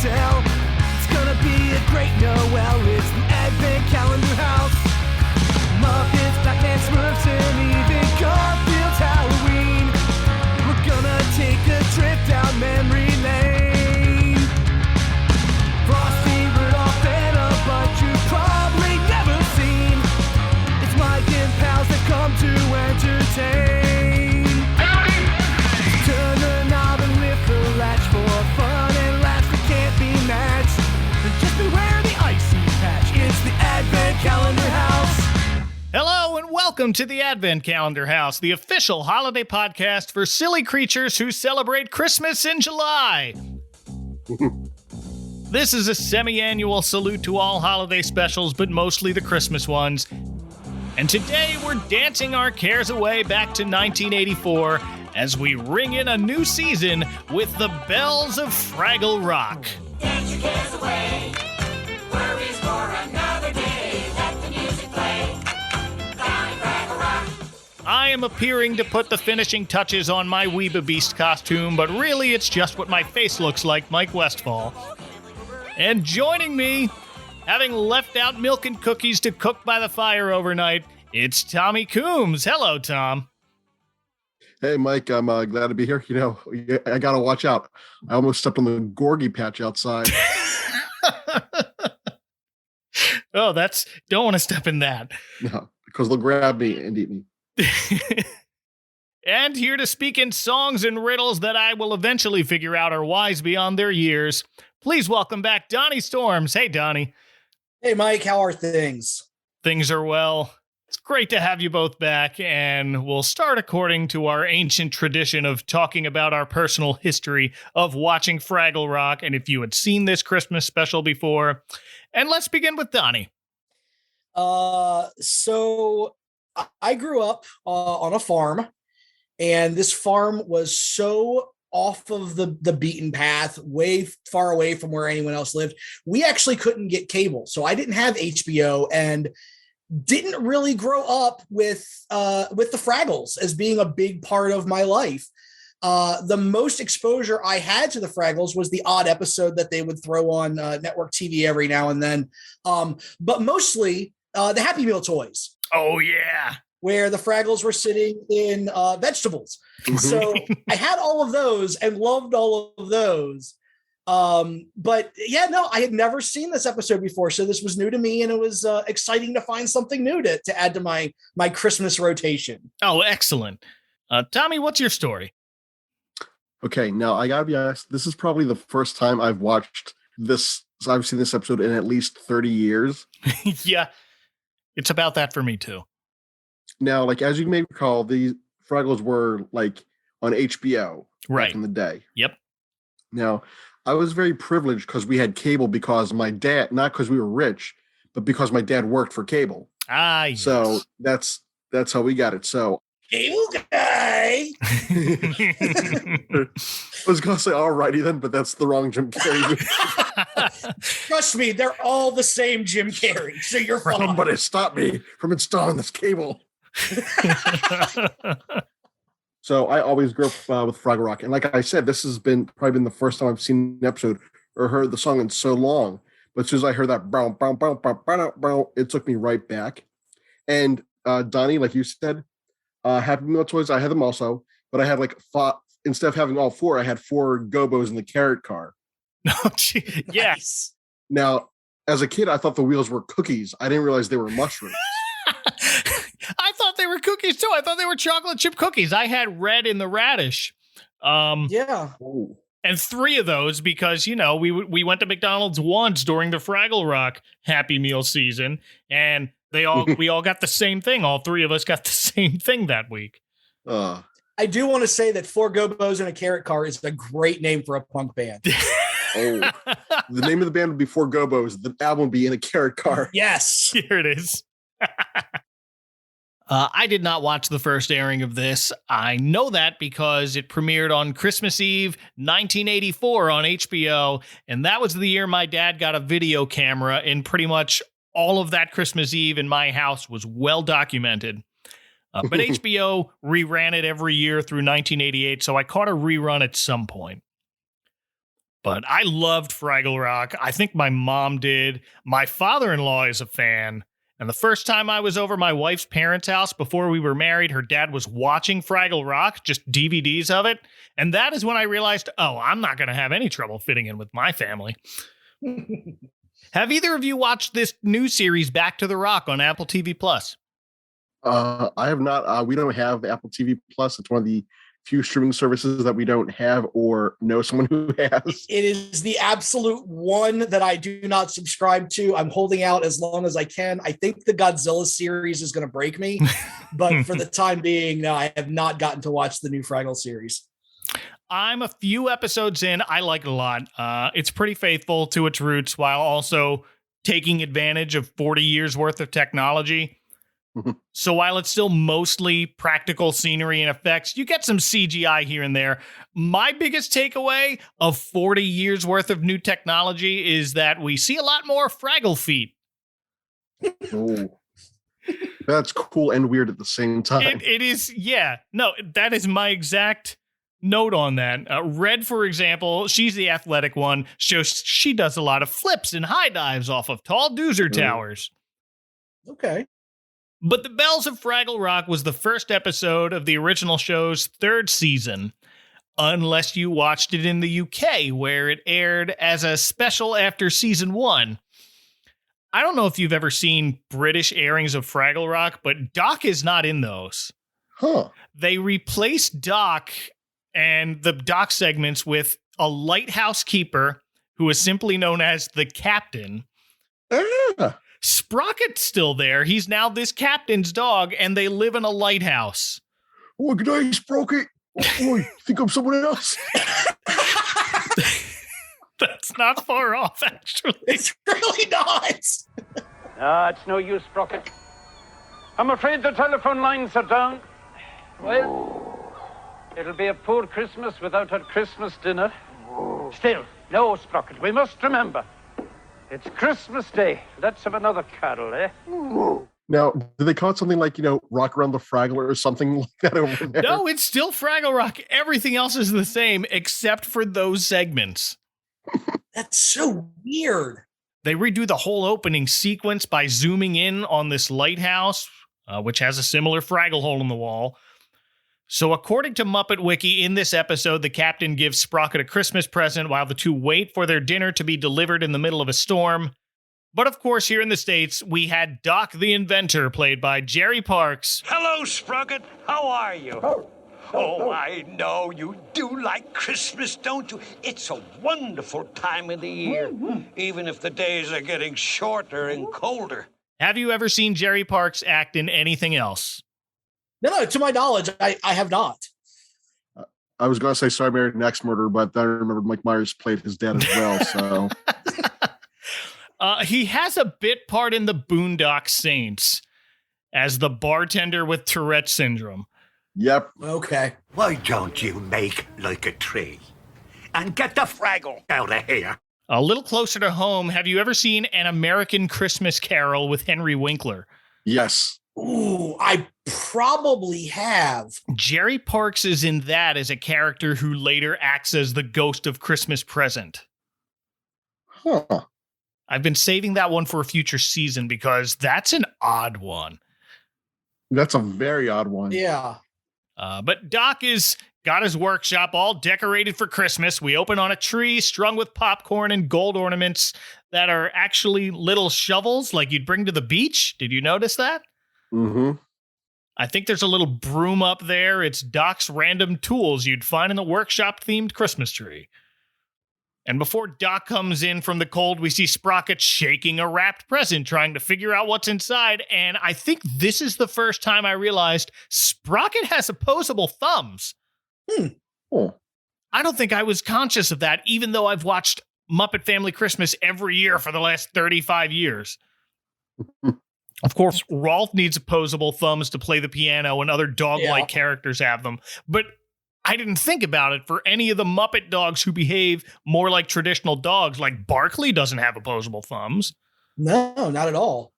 tell. It's gonna be a great Noel. It's the Advent Calendar House. Muppets, Batman, Smurfs, and even Garfield's Halloween. We're gonna take a trip down memory lane. Frosty, Rudolph, and a bunch you've probably never seen. It's Mike and pals that come to entertain. Turn the knob and lift the latch for fun and laughs that can't be matched. But just beware the icy patch. It's the Advent Calendar House. Hello and welcome to the Advent Calendar House, the official holiday podcast for silly creatures who celebrate Christmas in July. This is a semi-annual salute to all holiday specials, but mostly the Christmas ones. And today we're dancing our cares away back to 1984 as we ring in a new season with the bells of Fraggle Rock. Dance your cares away, worries for another day, let the music play, down in Fraggle Rock. I am appearing to put the finishing touches on my Weeba Beast costume, but really it's just what my face looks like, Mike Westfall. And joining me, having left out milk and cookies to cook by the fire overnight, it's Tommy Coombs. Hello, Tom. Hey, Mike, I'm glad to be here. You know, I got to watch out. I almost stepped on the Gorgie patch outside. Oh, don't want to step in that. No, because they'll grab me and eat me. And here to speak in songs and riddles that I will eventually figure out are wise beyond their years, please welcome back Donnie Storms. Hey, Donnie. Hey, Mike, how are things? Things are well. It's great to have you both back, and we'll start according to our ancient tradition of talking about our personal history of watching Fraggle Rock, and if you had seen this Christmas special before. And let's begin with Donnie. So I grew up on a farm, and this farm was so off of the beaten path, way far away from where anyone else lived. We actually couldn't get cable, so I didn't have HBO and didn't really grow up with the Fraggles as being a big part of my life. The most exposure I had to the Fraggles was the odd episode that they would throw on network TV every now and then, but mostly the Happy Meal toys. Oh, yeah. Where the Fraggles were sitting in vegetables. So I had all of those and loved all of those. But yeah, no, I had never seen this episode before. So this was new to me, and it was exciting to find something new to add to my Christmas rotation. Oh, excellent. Tommy, what's your story? Okay, now I gotta be honest, this is probably the first time I've watched this. I've seen this episode in at least 30 years. Yeah, it's about that for me too. Now, like, as you may recall, the Fraggles were like on HBO back in the day. Yep. Now, I was very privileged because we had cable because my dad, not because we were rich, but because my dad worked for cable. Ah, yes. So that's how we got it. So Cable guy. I was going to say alrighty then, but that's the wrong Jim Carrey. Trust me, they're all the same Jim Carrey, so you're fine. Somebody stop me from installing this cable. So I always grew up with Fraggle Rock. And like I said, this has probably been the first time I've seen an episode or heard the song in so long. But as soon as I heard that, bow, bow, bow, bow, bow, bow, it took me right back. And Donnie, like you said, Happy Meal toys, I had them also. But I had like five, instead of having all four, I had 4 Gobos in the carrot car. Oh, gee. Yes. Now, as a kid, I thought the wheels were cookies. I didn't realize they were mushrooms. I thought they were cookies too. I thought they were chocolate chip cookies. I had red in the radish. Yeah. Ooh. And 3 of those because, you know, we went to McDonald's once during the Fraggle Rock Happy Meal season, and we all got the same thing. All 3 of us got the same thing that week. I do want to say that 4 Gobos in a carrot car is a great name for a punk band. Oh, the name of the band would be 4 Gobos. The album would be In a Carrot Car. Yes. Here it is. I did not watch the first airing of this. I know that because it premiered on Christmas Eve, 1984 on HBO, and that was the year my dad got a video camera, and pretty much all of that Christmas Eve in my house was well documented. But HBO reran it every year through 1988, so I caught a rerun at some point. But I loved Fraggle Rock. I think my mom did. My father-in-law is a fan. And the first time I was over my wife's parents' house before we were married, her dad was watching Fraggle Rock, just DVDs of it. And that is when I realized, oh, I'm not going to have any trouble fitting in with my family. Have either of you watched this new series, Back to the Rock, on Apple TV Plus? I have not. We don't have Apple TV Plus. It's one of the few streaming services that we don't have or know someone who has. It is the absolute one that I do not subscribe to. I'm holding out as long as I can. I think the Godzilla series is going to break me, but for the time being, no, I have not gotten to watch the new Fraggle series. I'm a few episodes in. I like it a lot. It's pretty faithful to its roots while also taking advantage of 40 years worth of technology. So while it's still mostly practical scenery and effects, you get some CGI here and there. My biggest takeaway of 40 years worth of new technology is that we see a lot more Fraggle feet. Oh, that's cool and weird at the same time. It is, yeah. No, that is my exact note on that. Red, for example, she's the athletic one. She does a lot of flips and high dives off of tall doozer towers. Okay. But The Bells of Fraggle Rock was the first episode of the original show's third season, unless you watched it in the UK, where it aired as a special after season 1. I don't know if you've ever seen British airings of Fraggle Rock, but Doc is not in those. Huh. They replaced Doc and the Doc segments with a lighthouse keeper who is simply known as the Captain. Ah. Sprocket's still there. He's now this captain's dog, and they live in a lighthouse. Oh, good day, Sprocket. Oh, you think I'm someone else? That's not far off, actually. It's really not. It's no use, Sprocket. I'm afraid the telephone lines are down. Well, it'll be a poor Christmas without our Christmas dinner. Still, no, Sprocket, we must remember. It's Christmas Day. Let's have another carol, eh? Now, do they call it something like, Rock Around the Fraggle or something like that over there? No, it's still Fraggle Rock. Everything else is the same, except for those segments. That's so weird. They redo the whole opening sequence by zooming in on this lighthouse, which has a similar Fraggle hole in the wall. So according to Muppet Wiki, in this episode, the captain gives Sprocket a Christmas present while the two wait for their dinner to be delivered in the middle of a storm. But of course, here in the States, we had Doc the Inventor, played by Jerry Parks. Hello, Sprocket. How are you? Oh, I know you do like Christmas, don't you? It's a wonderful time of the year, even if the days are getting shorter and colder. Have you ever seen Jerry Parks act in anything else? No, to my knowledge, I have not. I was going to say Sorry Married Next Murder, but then I remembered Mike Myers played his dad as well, so... He has a bit part in the Boondock Saints as the bartender with Tourette syndrome. Yep. Okay. Why don't you make like a tree and get the Fraggle out of here? A little closer to home, have you ever seen An American Christmas Carol with Henry Winkler? Yes. Ooh, I probably have. Jerry Parks is in that as a character who later acts as the ghost of Christmas Present. Huh. I've been saving that one for a future season because that's an odd one. That's a very odd one. Yeah. But Doc is got his workshop all decorated for Christmas. We open on a tree strung with popcorn and gold ornaments that are actually little shovels like you'd bring to the beach. Did you notice that? Mm-hmm. I think there's a little broom up there. It's Doc's random tools you'd find in the workshop-themed Christmas tree. And before Doc comes in from the cold, we see Sprocket shaking a wrapped present, trying to figure out what's inside. And I think this is the first time I realized Sprocket has opposable thumbs. Oh. I don't think I was conscious of that, even though I've watched Muppet Family Christmas every year for the last 35 years. Of course, Rolf needs opposable thumbs to play the piano, and other dog-like characters have them. But I didn't think about it for any of the Muppet dogs who behave more like traditional dogs, like Barkley doesn't have opposable thumbs. No, not at all.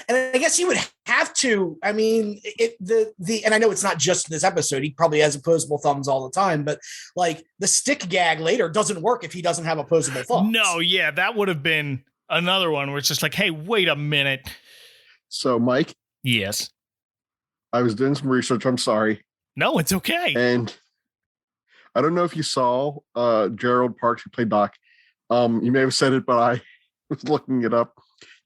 And I guess you would have to. I mean, and I know it's not just this episode. He probably has opposable thumbs all the time, but like the stick gag later doesn't work if he doesn't have opposable thumbs. No, yeah, that would have been another one where it's just like, hey, wait a minute. So, Mike, Yes. I was doing some research. I'm sorry. No, it's okay. And I don't know if you saw Gerald Parks, who played Doc. You may have said it, but I was looking it up.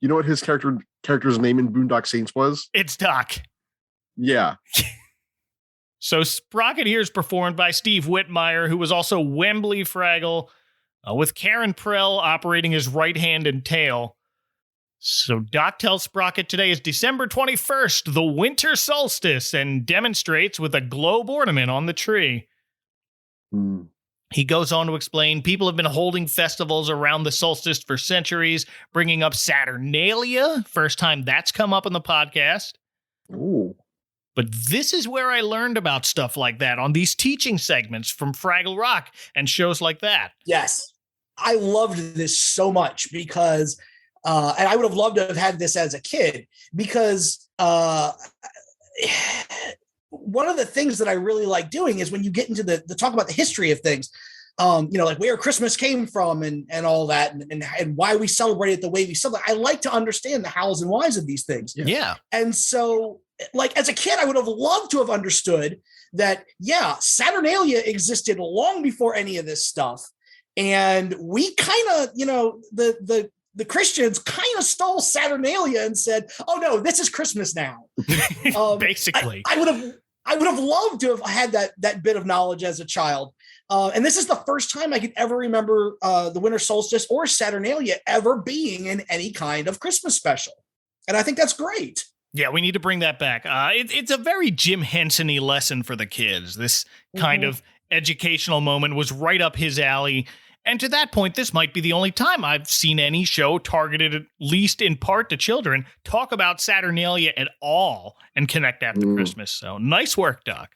You know what his character's name in Boondock Saints was? It's Doc. Yeah. So Sprocket here is performed by Steve Whitmire, who was also Wembley Fraggle, with Karen Prell operating his right hand and tail. So Doc tells Sprocket today is December 21st, the Winter Solstice, and demonstrates with a globe ornament on the tree. He goes on to explain people have been holding festivals around the solstice for centuries, bringing up Saturnalia. First time that's come up in the podcast. Ooh. But this is where I learned about stuff like that on these teaching segments from Fraggle Rock and shows like that. Yes. I loved this so much because, and I would have loved to have had this as a kid because one of the things that I really like doing is when you get into the talk about the history of things, like where Christmas came from and all that and why we celebrate it the way we celebrate. I like to understand the hows and whys of these things. Yeah. And so like as a kid, I would have loved to have understood that, yeah, Saturnalia existed long before any of this stuff. And we kind of, the Christians kind of stole Saturnalia and said, oh no, this is Christmas now. Basically. I would have loved to have had that bit of knowledge as a child. And this is the first time I could ever remember the Winter Solstice or Saturnalia ever being in any kind of Christmas special. And I think that's great. Yeah, we need to bring that back. It's a very Jim Henson-y lesson for the kids. This kind of educational moment was right up his alley. And to that point, this might be the only time I've seen any show targeted at least in part to children talk about Saturnalia at all and connect that to Christmas. So nice work, Doc.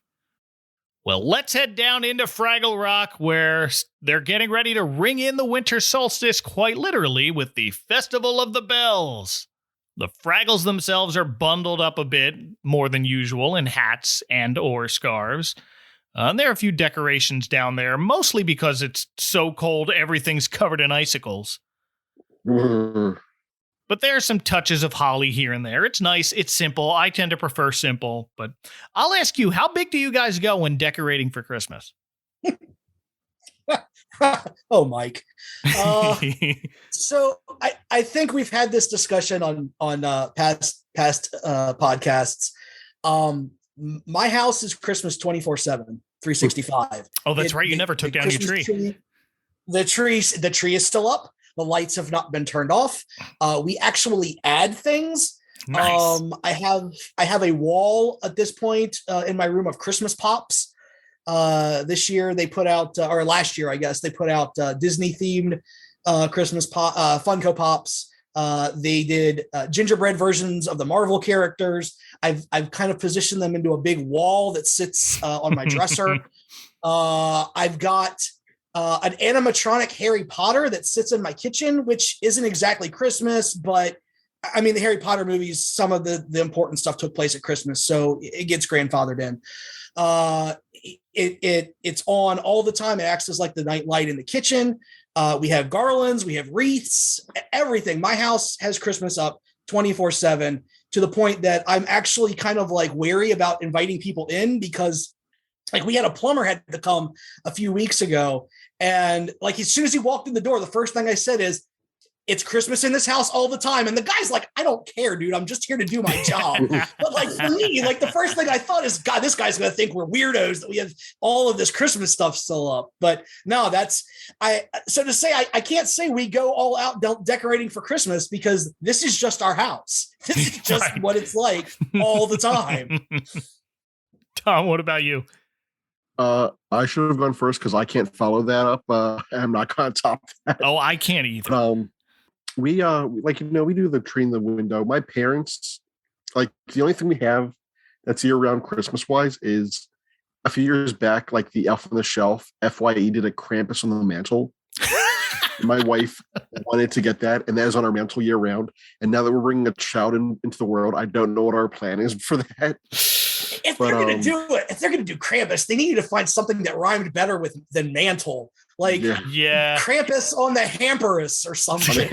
Well, let's head down into Fraggle Rock, where they're getting ready to ring in the winter solstice quite literally with the Festival of the Bells. The Fraggles themselves are bundled up a bit more than usual in hats and or scarves. There are a few decorations down there, mostly because it's so cold everything's covered in icicles. But there are some touches of holly here and there. It's nice. It's simple. I tend to prefer simple. But I'll ask you, how big do you guys go when decorating for Christmas? Oh, Mike. So I think we've had this discussion on past podcasts. My house is Christmas 24/7, 365. Oh, that's right. You never took down your tree. The tree is still up. The lights have not been turned off. We actually add things. Nice. I have a wall at this point in my room of Christmas pops. This year they put out, or last year, I guess, they put out Disney themed Christmas Funko Pops. They did gingerbread versions of the Marvel characters. I've kind of positioned them into a big wall that sits on my dresser. I've got an animatronic Harry Potter that sits in my kitchen, which isn't exactly Christmas, but I mean, the Harry Potter movies, some of the important stuff took place at Christmas, so it gets grandfathered in. It's on all the time. It acts as like the night light in the kitchen. We have garlands, we have wreaths, everything. My house has Christmas up 24/7 to the point that I'm actually kind of like wary about inviting people in because like we had a plumber had to come a few weeks ago. And like, as soon as he walked in the door, the first thing I said is, it's Christmas in this house all the time. And the guy's like, I don't care, dude. I'm just here to do my job. But like for me, like the first thing I thought is, God, this guy's going to think we're weirdos that we have all of this Christmas stuff still up. But no, so to say, I can't say we go all out decorating for Christmas because this is just our house. This is just what it's like all the time. Tom, what about you? I should have gone first because I can't follow that up. I'm not going to top that. Oh, I can't either. We do the tree in the window. My parents, like the only thing we have that's year round Christmas wise is a few years back, like the Elf on the Shelf, FYE did a Krampus on the mantle. My wife wanted to get that, and that is on our mantle year round. And now that we're bringing a child into the world, I don't know what our plan is for that. If they're going to do it, if they're going to do Krampus, they need to find something that rhymed better than mantle. Like Krampus on the Hamperus or something.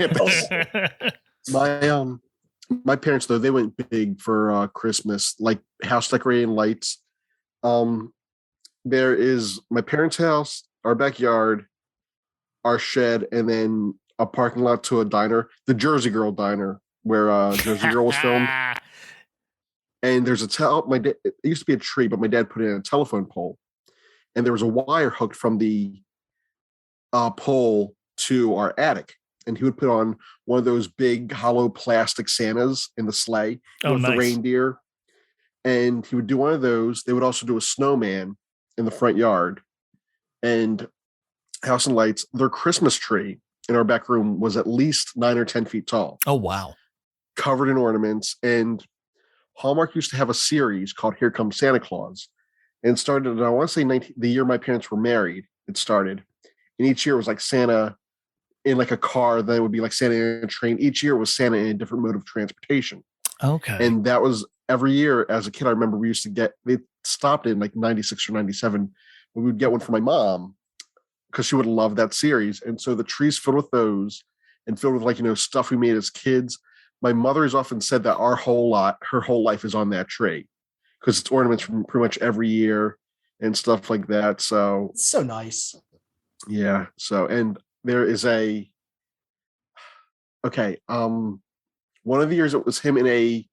My parents, though, they went big for Christmas, like house decorating lights. There is my parents' house, our backyard, our shed, and then a parking lot to a diner, the Jersey Girl diner, where Jersey Girl was filmed. And there's it used to be a tree, but my dad put in a telephone pole, and there was a wire hooked from the pole to our attic. And he would put on one of those big hollow plastic Santas in the sleigh with the reindeer. And he would do one of those. They would also do a snowman in the front yard. And House and Lights, their Christmas tree in our back room was at least 9 or 10 feet tall. Oh, wow. Covered in ornaments. And Hallmark used to have a series called Here Comes Santa Claus. And it started, I want to say the year my parents were married, it started. And each year was like Santa in like a car, then it would be like Santa in a train. Each year was Santa in a different mode of transportation. Okay. And that was every year as a kid. I remember we used to get, they stopped in like 96 or 97. We would get one for my mom because she would love that series. And so the tree's filled with those and filled with like, stuff we made as kids. My mother has often said that her whole life is on that tree because it's ornaments from pretty much every year and stuff like that. So it's so nice. Yeah. So, and there is one of the years it was him in a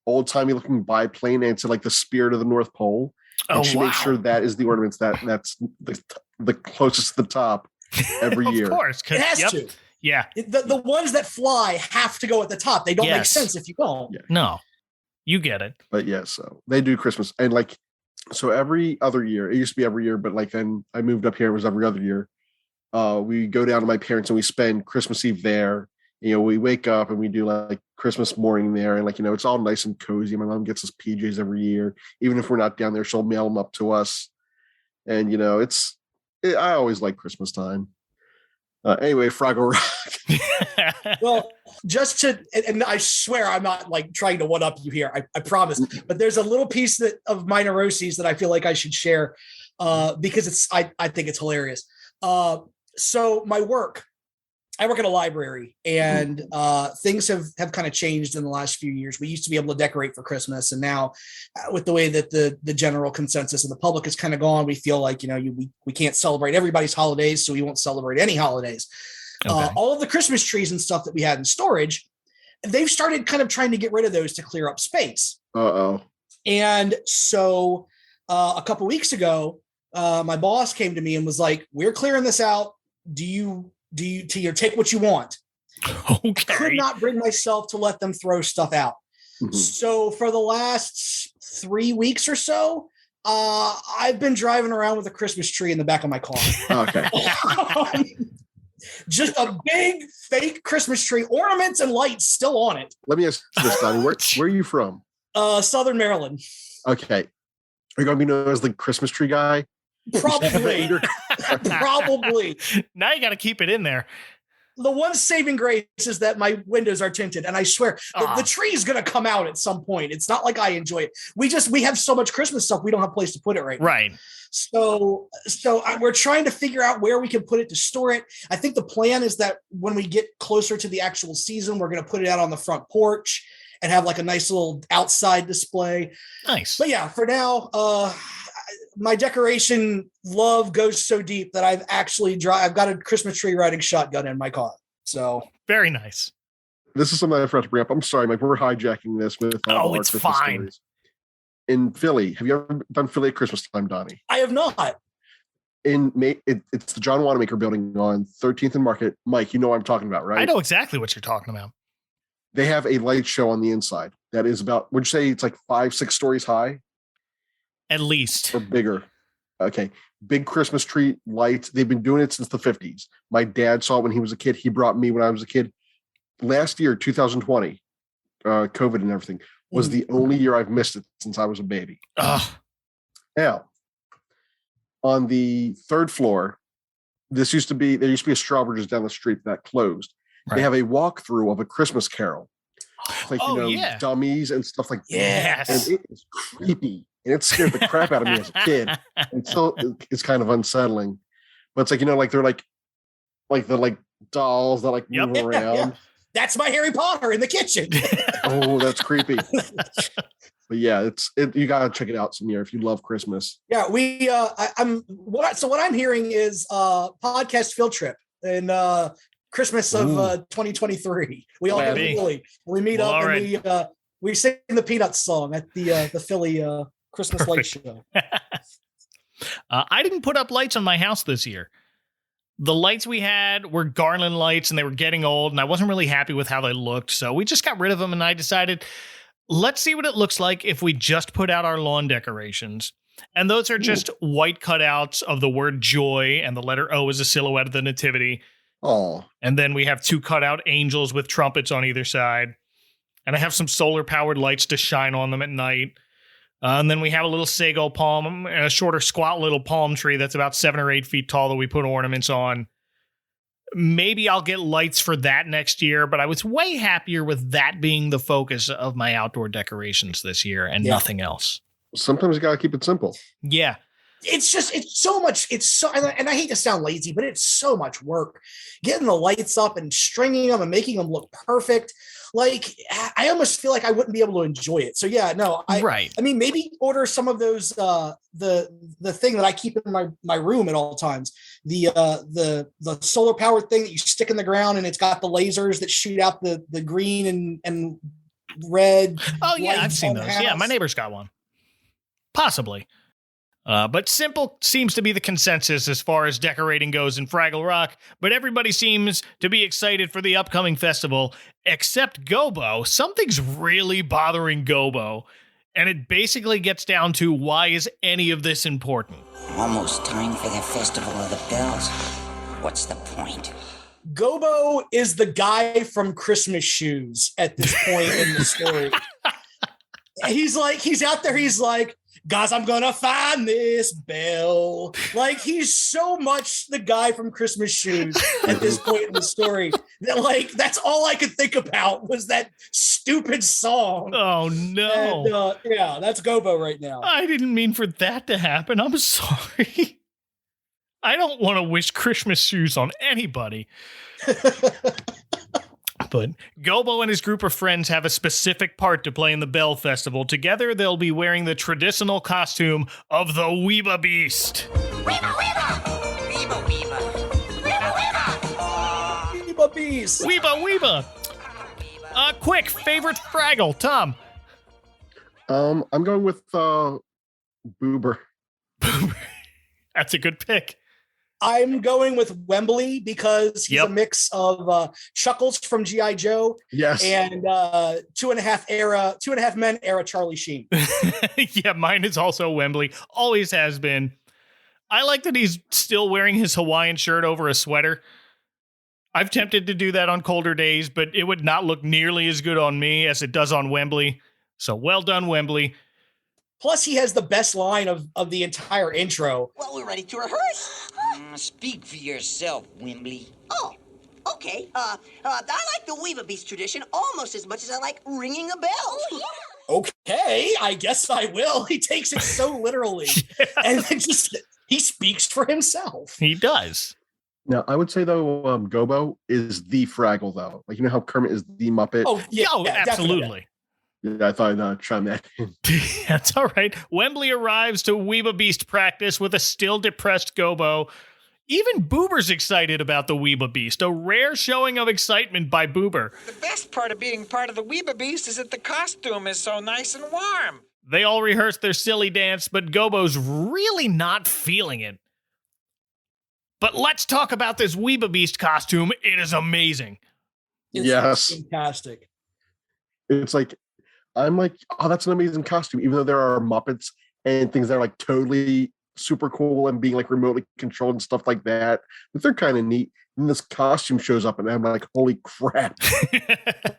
old timey looking biplane, and it's like the spirit of the North Pole. And she makes sure that is the ornaments that's the closest to the top every year. Of course. It has to. Yeah. The ones that fly have to go at the top. They don't make sense if you don't. Yeah. No, you get it. But yeah, so they do Christmas. And like, so every other year, it used to be every year, but like then I moved up here, it was every other year. We go down to my parents and we spend Christmas Eve there. We wake up and we do like Christmas morning there. And like, it's all nice and cozy. My mom gets us PJs every year. Even if we're not down there, she'll mail them up to us. And, I always like Christmas time. Anyway, Fraggle Rock. Well, and I swear I'm not like trying to one up you here. I promise. But there's a little piece of my neuroses that I feel like I should share because I think it's hilarious. So my work, I work at a library, and things have kind of changed in the last few years. We used to be able to decorate for Christmas, and now with the way that the general consensus of the public has kind of gone, we feel like, we can't celebrate everybody's holidays, so we won't celebrate any holidays. Okay. All of the Christmas trees and stuff that we had in storage, they've started kind of trying to get rid of those to clear up space. Uh-oh. And so a couple weeks ago, my boss came to me and was like, we're clearing this out. Do you take what you want? Okay. Could not bring myself to let them throw stuff out. Mm-hmm. So for the last 3 weeks or so, I've been driving around with a Christmas tree in the back of my car. Okay. Just a big fake Christmas tree, ornaments and lights still on it. Let me ask you this, Donnie. Where are you from? Southern Maryland. Okay. Are you going to be known as the Christmas tree guy? Probably. Probably. Now you got to keep it in there. The one saving grace is that my windows are tinted, and I swear the tree is going to come out at some point. It's not like I enjoy it. We have so much Christmas stuff, we don't have a place to put it right now. Right. So we're trying to figure out where we can put it to store it. I think the plan is that when we get closer to the actual season, we're going to put it out on the front porch and have like a nice little outside display. Nice. But yeah, for now, my decoration love goes so deep that I've got a Christmas tree riding shotgun in my car. So very nice. This is something I forgot to bring up. I'm sorry, Mike. We're hijacking this with it's Christmas fine. Stories. In Philly, have you ever done Philly at Christmas time, Donnie? I have not. In May, it's the John Wanamaker building on 13th and Market. Mike, you know what I'm talking about, right? I know exactly what you're talking about. They have a light show on the inside that is about, would you say it's like 5-6 stories high? At least. Or bigger. Okay. Big Christmas tree lights. They've been doing it since the 50s. My dad saw it when he was a kid. He brought me when I was a kid. Last year, 2020, COVID and everything, was the only year I've missed it since I was a baby. Ugh. Now, on the third floor, there used to be a Strawbridge's down the street that closed. Right. They have a walkthrough of A Christmas Carol. Like, yeah. dummies and stuff like that. Yes. And it is creepy. And it scared the crap out of me as a kid. And so it's kind of unsettling. But it's like, like they're like the dolls that like move around. Yeah. That's my Harry Potter in the kitchen. Oh, that's creepy. But yeah, you gotta check it out, Samir, if you love Christmas. Yeah, what I'm hearing is podcast field trip and Christmas of 2023. We all get Philly. We meet up and we sing the Peanuts song at the Philly Christmas light show. I didn't put up lights on my house this year. The lights we had were garland lights and they were getting old and I wasn't really happy with how they looked. So we just got rid of them and I decided, let's see what it looks like if we just put out our lawn decorations. And those are just white cutouts of the word joy and the letter O is a silhouette of the nativity. Oh. And then we have 2 cutout angels with trumpets on either side. And I have some solar powered lights to shine on them at night. And then we have a little sago palm and a shorter squat little palm tree that's about 7 or 8 feet tall that we put ornaments on. Maybe I'll get lights for that next year, but I was way happier with that being the focus of my outdoor decorations this year and nothing else. Sometimes you got to keep it simple. Yeah. It's so much. And I hate to sound lazy, but it's so much work getting the lights up and stringing them and making them look perfect. Like I almost feel like I wouldn't be able to enjoy it. So yeah, no, I mean, maybe order some of those, the thing that I keep in my room at all times. The solar powered thing that you stick in the ground and it's got the lasers that shoot out the green and red. Oh yeah. I've seen those. Yeah. My neighbor's got one. Possibly. But simple seems to be the consensus as far as decorating goes in Fraggle Rock, but everybody seems to be excited for the upcoming festival, except Gobo. Something's really bothering Gobo, and it basically gets down to why is any of this important? Almost time for the Festival of the Bells. What's the point? Gobo is the guy from Christmas Shoes at this point in the story. He's out there, he's like, guys, I'm gonna find this bell. Like he's so much the guy from Christmas Shoes at this point in the story that like that's all I could think about was that stupid song. Oh no! And, yeah, that's Gobo right now. I didn't mean for that to happen. I'm sorry. I don't want to wish Christmas shoes on anybody. But Gobo and his group of friends have a specific part to play in the Bell Festival. Together, they'll be wearing the traditional costume of the Weeba Beast. Weeba, weeba! Weeba, weeba! Weeba, weeba! Weeba Beast! Weeba, weeba! Quick, favorite Fraggle, Tom. I'm going with Boober. That's a good pick. I'm going with Wembley because he's a mix of Chuckles from G.I. Joe and 2.5 Men era Charlie Sheen. Yeah, mine is also Wembley. Always has been. I like that he's still wearing his Hawaiian shirt over a sweater. I've tempted to do that on colder days, but it would not look nearly as good on me as it does on Wembley. So well done, Wembley. Plus, he has the best line of the entire intro. Well, we're ready to rehearse. Speak for yourself, Wembley. Oh, okay. I like the Weeba Beast tradition almost as much as I like ringing a bell. Oh, yeah. Okay, I guess I will. He takes it so literally. And then he speaks for himself. He does. Now, I would say, though, Gobo is the Fraggle, though. Like, you know how Kermit is the Muppet? Oh, yeah, absolutely. Definitely. Yeah, I thought I'd chime that in. That's all right. Wembley arrives to Weeba Beast practice with a still depressed Gobo. Even Boober's excited about the Weeba Beast, a rare showing of excitement by Boober. The best part of being part of the Weeba Beast is that the costume is so nice and warm. They all rehearse their silly dance, but Gobo's really not feeling it. But let's talk about this Weeba Beast costume. It is amazing. It's fantastic. It's like, I'm like, oh, that's an amazing costume, even though there are Muppets and things that are like totally super cool and being like remotely controlled and stuff like that. But they're kind of neat. And this costume shows up and I'm like, holy crap.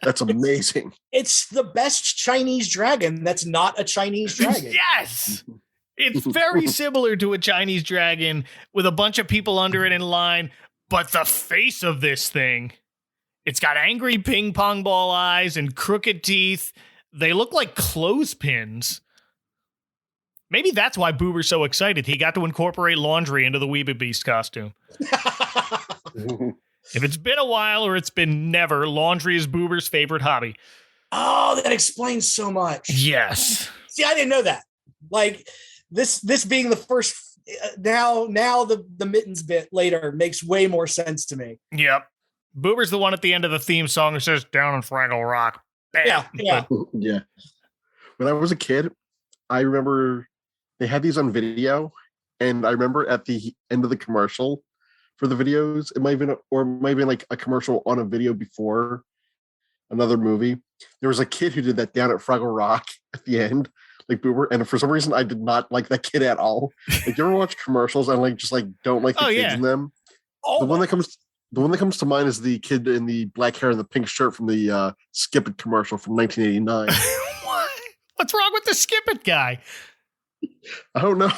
That's amazing. It's the best Chinese dragon that's not a Chinese dragon. Yes. It's very similar to a Chinese dragon with a bunch of people under it in line, but the face of this thing, it's got angry ping pong ball eyes and crooked teeth. They look like clothespins. Maybe that's why Boober's so excited. He got to incorporate laundry into the Weeba Beast costume. If it's been a while or it's been never, laundry is Boober's favorite hobby. Oh, that explains so much. Yes. See, I didn't know that. Like this being the first. Now the mittens bit later makes way more sense to me. Yep. Boober's the one at the end of the theme song who says "Down in Fraggle Rock." Bam. Yeah. Yeah. When I was a kid, I remember they had these on video, and I remember at the end of the commercial for the videos, it might have been like a commercial on a video before another movie. There was a kid who did that down at Fraggle Rock at the end, like Boober, and for some reason I did not like that kid at all. Like, you ever watch commercials and like just like don't like the kids in them? Oh, the one that comes to mind is the kid in the black hair and the pink shirt from the Skip It commercial from 1989. What? What's wrong with the Skip It guy? I don't know.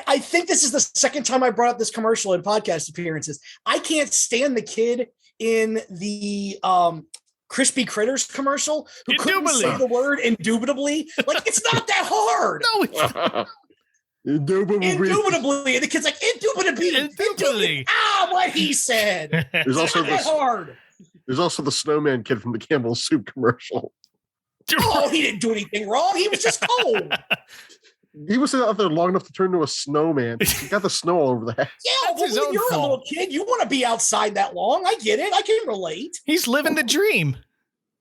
I think this is the second time I brought up this commercial in podcast appearances. I can't stand the kid in the Crispy Critters commercial who couldn't say the word indubitably. Like, it's not that hard. No, it's Indubitably. And the kid's like, indubitably. Ah, what he said. There's also that hard. There's also the snowman kid from the Campbell's Soup commercial. Oh, he didn't do anything wrong. He was just cold. He was out there long enough to turn into a snowman. He got the snow all over the head. Yeah, well, when you're a little kid, you want to be outside that long. I get it. I can relate. He's living the dream.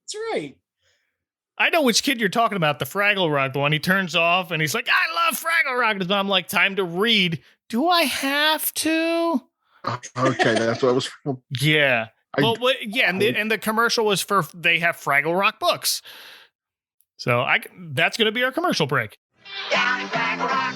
That's right. I know which kid you're talking about, the Fraggle Rock, the one he turns off and he's like, I love Fraggle Rock. And I'm like, time to read. Do I have to? Okay, that's what I was from. Yeah. And the commercial was for, they have Fraggle Rock books. So that's going to be our commercial break. Down at Fraggle Rock.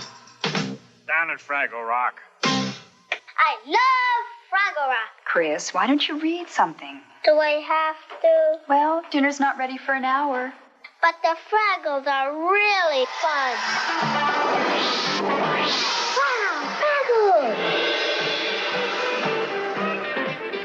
Down at Fraggle Rock. I love Fraggle Rock. Chris, why don't you read something? Do I have to? Well, dinner's not ready for an hour. But the Fraggles are really fun. Wow,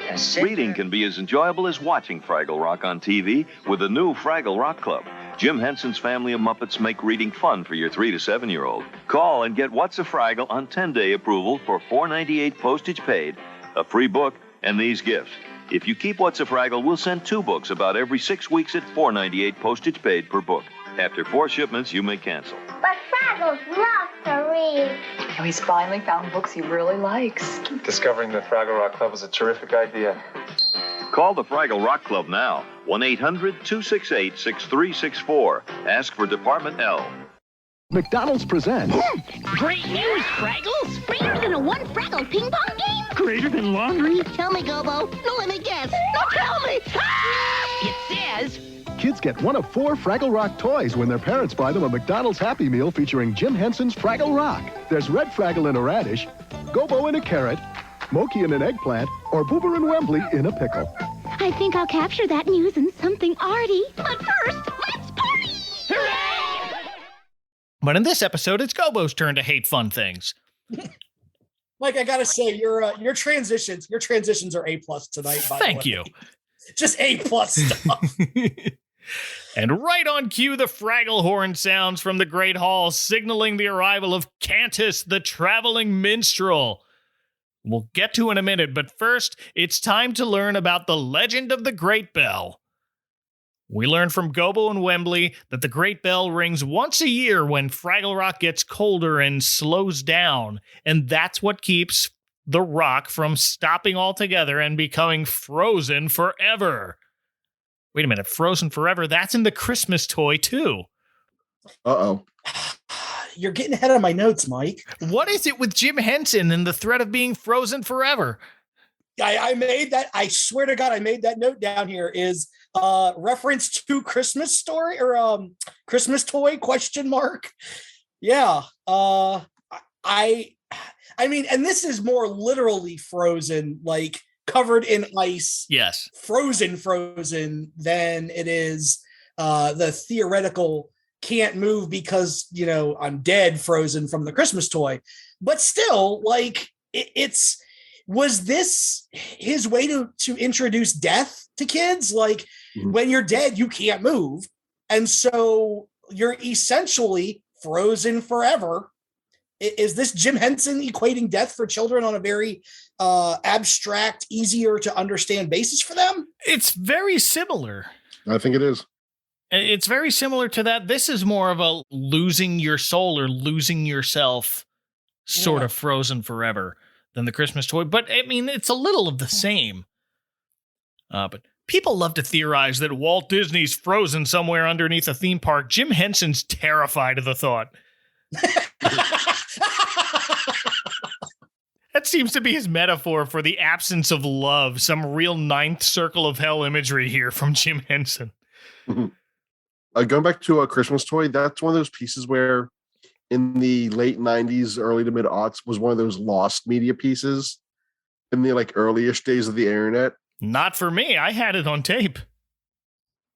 Fraggles! Reading can be as enjoyable as watching Fraggle Rock on TV with the new Fraggle Rock Club. Jim Henson's family of Muppets make reading fun for your 3 to 7-year-old. Call and get What's a Fraggle on 10-day approval for $4.98 postage paid, a free book, and these gifts. If you keep What's a Fraggle, we'll send 2 books about every 6 weeks at $4.98 postage paid per book. After 4 shipments, you may cancel. But Fraggles love to read. Oh, he's finally found books he really likes. Discovering the Fraggle Rock Club is a terrific idea. Call the Fraggle Rock Club now. 1-800-268-6364. Ask for Department L. McDonald's presents. Great news, Fraggles! Greater than a one Fraggle ping pong game? Greater than laundry? Tell me, Gobo. No, let me guess. No, tell me! Ah! It says... Kids get one of 4 Fraggle Rock toys when their parents buy them a McDonald's Happy Meal featuring Jim Henson's Fraggle Rock. There's Red Fraggle in a radish, Gobo in a carrot, Moki in an eggplant, or Boober and Wembley in a pickle. I think I'll capture that news in something arty. But first, let's party! Hooray! But in this episode, it's Gobo's turn to hate fun things. Mike, I gotta say, your transitions are A+ tonight. By Thank the way. you. Just A+ stuff. And right on cue, the Fraggle horn sounds from the Great Hall, signaling the arrival of Cantus, the traveling minstrel. We'll get to in a minute, but first, it's time to learn about the legend of the Great Bell. We learn from Gobo and Wembley that the Great Bell rings once a year when Fraggle Rock gets colder and slows down, and that's what keeps the rock from stopping altogether and becoming frozen forever. Wait a minute, frozen forever? That's in the Christmas toy, too. Uh-oh. You're getting ahead of my notes, Mike. What is it with Jim Henson and the threat of being frozen forever? I made that. I swear to God, I made that note down here. Is reference to Christmas story or Christmas toy ? Yeah. I mean, and this is more literally frozen, like covered in ice. Yes. Frozen than it is the theoretical can't move because, I'm dead, frozen from the Christmas toy. But still, like, was this his way to introduce death to kids? Like, when you're dead, you can't move. And so you're essentially frozen forever. Is this Jim Henson equating death for children on a very abstract, easier to understand basis for them? It's very similar. I think it is. It's very similar to that. This is more of a losing your soul or losing yourself sort of frozen forever than the Christmas toy. But I mean, it's a little of the same. But people love to theorize that Walt Disney's frozen somewhere underneath a theme park. Jim Henson's terrified of the thought. That seems to be his metaphor for the absence of love. Some real ninth circle of hell imagery here from Jim Henson. Going back to a Christmas toy, that's one of those pieces where in the late 90s, early to mid aughts was one of those lost media pieces in the like earliest days of the internet. Not for me. I had it on tape.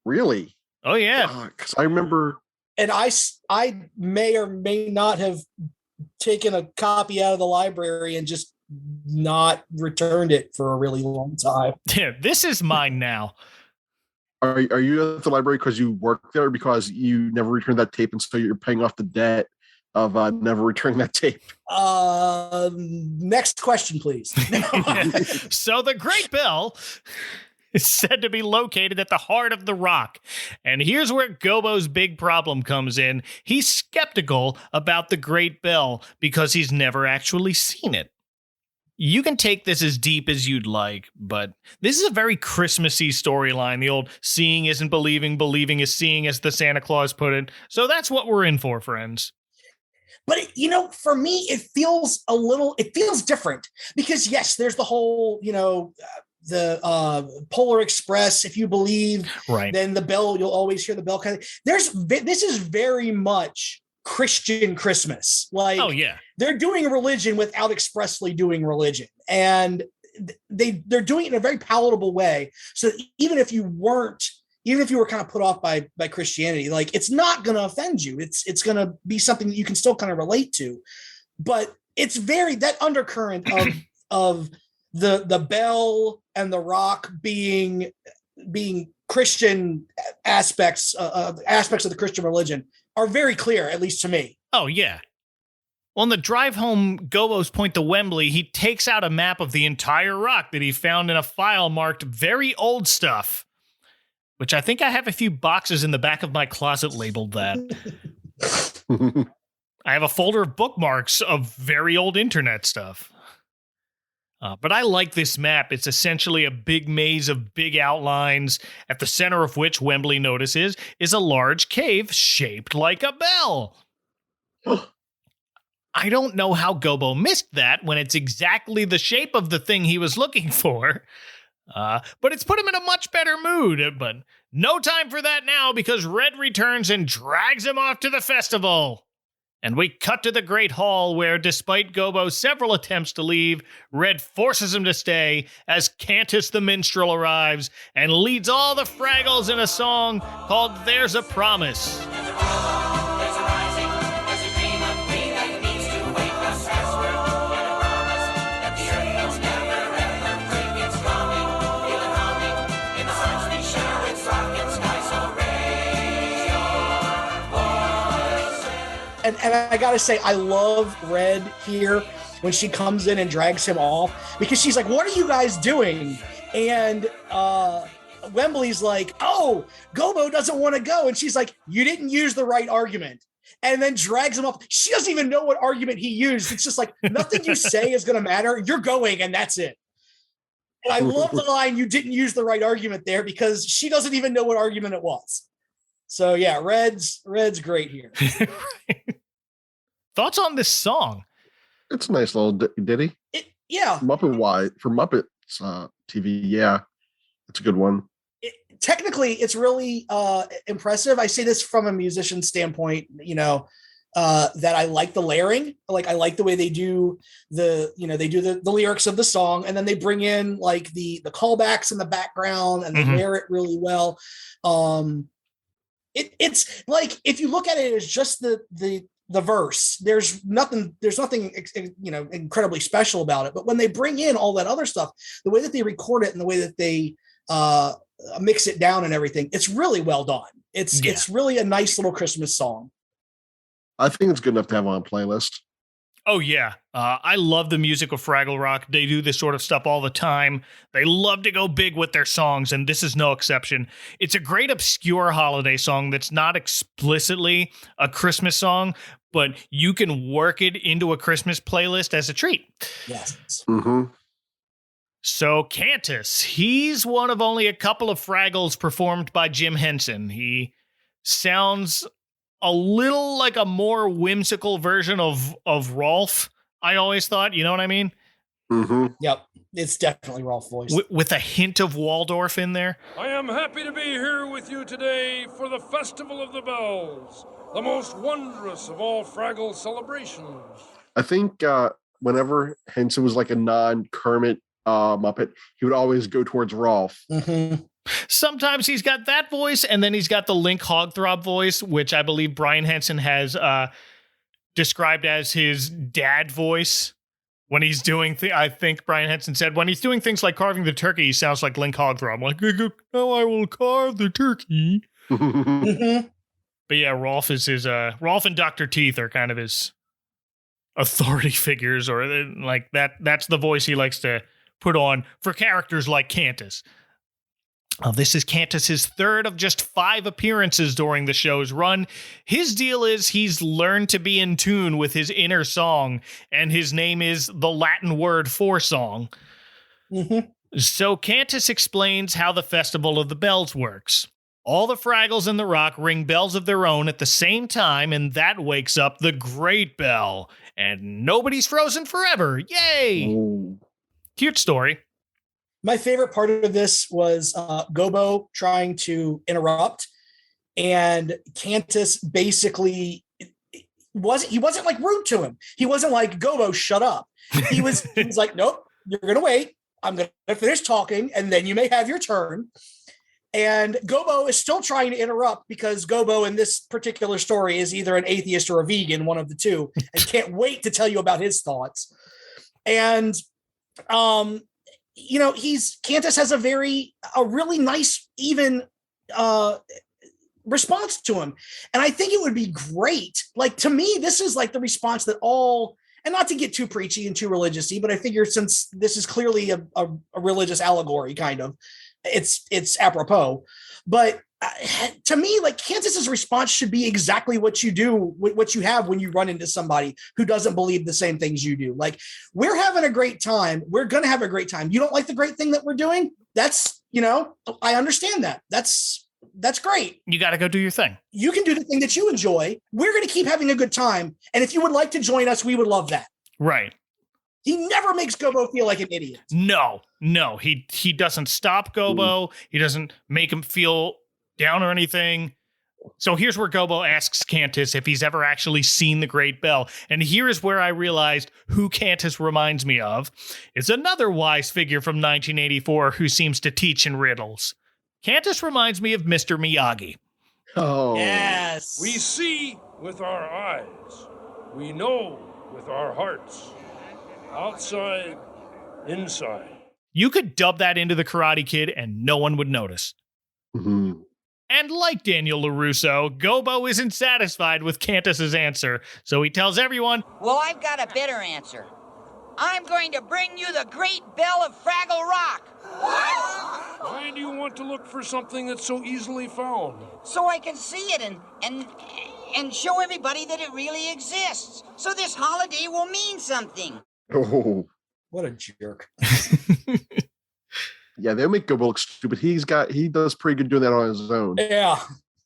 Really? Oh, yeah. Because I remember. And I may or may not have taken a copy out of the library and just not returned it for a really long time. Yeah, this is mine now. Are you at the library because you work there, or because you never returned that tape and so you're paying off the debt of never returning that tape? Next question, please. So the Great Bell is said to be located at the heart of the rock. And here's where Gobo's big problem comes in. He's skeptical about the Great Bell because he's never actually seen it. You can take this as deep as you'd like, but this is a very Christmassy storyline. The old seeing isn't believing, believing is seeing, as the Santa Claus put it. So that's what we're in for, friends. But, for me, it feels different because, yes, there's the whole, the Polar Express. If you believe, then the bell, you'll always hear the bell. This is very much Christian Christmas. Like, oh yeah, they're doing religion without expressly doing religion, and they're doing it in a very palatable way. So even if you were kind of put off by Christianity, like, it's not going to offend you. It's going to be something that you can still kind of relate to. But it's very that undercurrent of the bell and the rock being Christian aspects of the Christian religion are very clear, at least to me. Oh, yeah. On the drive home, Gobo's point to Wembley, he takes out a map of the entire rock that he found in a file marked very old stuff, which I think I have a few boxes in the back of my closet labeled that. I have a folder of bookmarks of very old internet stuff. But I like this map. It's essentially a big maze of big outlines, at the center of which, Wembley notices, is a large cave shaped like a bell. I don't know how Gobo missed that when it's exactly the shape of the thing he was looking for. But it's put him in a much better mood. But no time for that now, because Red returns and drags him off to the festival. And we cut to the Great Hall where, despite Gobo's several attempts to leave, Red forces him to stay as Cantus the Minstrel arrives and leads all the Fraggles in a song called There's a Promise. And I gotta say, I love Red here when she comes in and drags him off, because she's like, "What are you guys doing?" And Wembley's like, "Oh, Gobo doesn't want to go," and she's like, "You didn't use the right argument," and then drags him off. She doesn't even know what argument he used. It's just like, nothing you say is gonna matter. You're going, and that's it. And I love the line, "You didn't use the right argument" there, because she doesn't even know what argument it was. So yeah, Red's great here. Thoughts on this song? It's a nice little ditty. Yeah. For Muppets TV, yeah. It's a good one. Technically, it's really impressive. I say this from a musician standpoint, that I like the layering. Like, I like the way they do the lyrics of the song, and then they bring in like the callbacks in the background, and they layer it really well. It's like, if you look at it as just the verse, there's nothing incredibly special about it. But when they bring in all that other stuff, the way that they record it and the way that they mix it down and everything, it's really well done. It's really a nice little Christmas song. I think it's good enough to have on a playlist. Oh, yeah. I love the music of Fraggle Rock. They do this sort of stuff all the time. They love to go big with their songs, and this is no exception. It's a great obscure holiday song that's not explicitly a Christmas song, but you can work it into a Christmas playlist as a treat. Yes. Mm-hmm. So Cantus, he's one of only a couple of Fraggles performed by Jim Henson. He sounds a little like a more whimsical version of Rolf, I always thought. You know what I mean? Mm-hmm. Yep. It's definitely Rolf voice. With a hint of Waldorf in there. I am happy to be here with you today for the Festival of the Bells, the most wondrous of all Fraggle celebrations. I think whenever Henson was like a non-Kermit Muppet, he would always go towards Rolf. Mm-hmm. Sometimes he's got that voice, and then he's got the Link Hogthrob voice, which I believe Brian Henson has described as his dad voice. When he's doing, I think Brian Henson said, when he's doing things like carving the turkey, he sounds like Link Hogthrob. Like, now I will carve the turkey. Mm-hmm. But yeah, Rolf is his. Rolf and Dr. Teeth are kind of his authority figures, or like that. That's the voice he likes to put on for characters like Cantus. This is Cantus's third of just 5 appearances during the show's run. His deal is he's learned to be in tune with his inner song, and his name is the Latin word for song. Mm-hmm. So Cantus explains how the Festival of the Bells works. All the Fraggles in the Rock ring bells of their own at the same time, and that wakes up the Great Bell. And nobody's frozen forever. Yay! Ooh. Cute story. My favorite part of this was Gobo trying to interrupt, and Cantus basically wasn't like rude to him. He wasn't like, Gobo, shut up. He was like, nope, you're gonna wait. I'm gonna finish talking, and then you may have your turn. And Gobo is still trying to interrupt because Gobo in this particular story is either an atheist or a vegan, one of the two, and can't wait to tell you about his thoughts. And Cantus has a really nice, even response to him. And I think it would be great. Like, to me, this is like the response that all, and not to get too preachy and too religious-y, but I figure since this is clearly a religious allegory, kind of, it's apropos. But to me, like, Cantus's response should be exactly what you do, what you have when you run into somebody who doesn't believe the same things you do. Like, we're having a great time. We're going to have a great time. You don't like the great thing that we're doing? That's, I understand that. That's great. You got to go do your thing. You can do the thing that you enjoy. We're going to keep having a good time. And if you would like to join us, we would love that. Right. He never makes Gobo feel like an idiot. No, he doesn't stop Gobo. He doesn't make him feel down or anything. So here's where Gobo asks Cantus if he's ever actually seen the Great Bell. And here is where I realized who Cantus reminds me of. It's another wise figure from 1984 who seems to teach in riddles. Cantus reminds me of Mr. Miyagi. Oh. Yes. We see with our eyes. We know with our hearts. Outside, inside. You could dub that into the Karate Kid and no one would notice. Mm-hmm. And like Daniel LaRusso, Gobo isn't satisfied with Cantus's answer, so he tells everyone, Well, I've got a better answer. I'm going to bring you the Great Bell of Fraggle Rock. Why do you want to look for something that's so easily found? So I can see it and show everybody that it really exists. So this holiday will mean something. Oh, what a jerk. Yeah, they make Gobo look stupid. He does pretty good doing that on his own.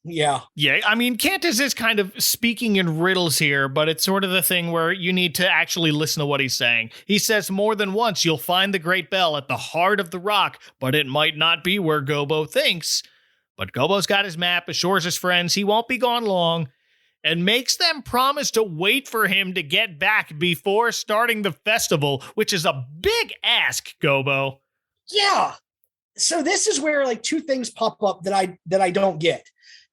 Yeah. I mean, Cantus is kind of speaking in riddles here, but it's sort of the thing where you need to actually listen to what he's saying. He says more than once, you'll find the Great Bell at the heart of the rock, but it might not be where Gobo thinks. But Gobo's got his map, assures his friends he won't be gone long, and makes them promise to wait for him to get back before starting the festival, which is a big ask, Gobo. Yeah. So this is where like two things pop up that I don't get.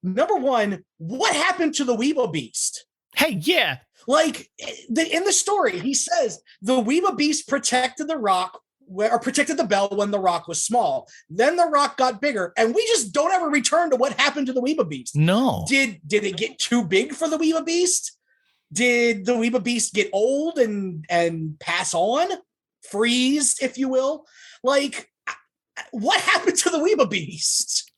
number one, what happened to the Weeba Beast? Hey, yeah. Like in the story, he says the Weeba Beast protected the rock or protected the bell when the rock was small. Then the rock got bigger, and we just don't ever return to what happened to the Weeba Beast. No. Did it get too big for the Weeba Beast? Did the Weeba Beast get old and pass on? Freeze, if you will? Like, what happened to the Weeba Beast?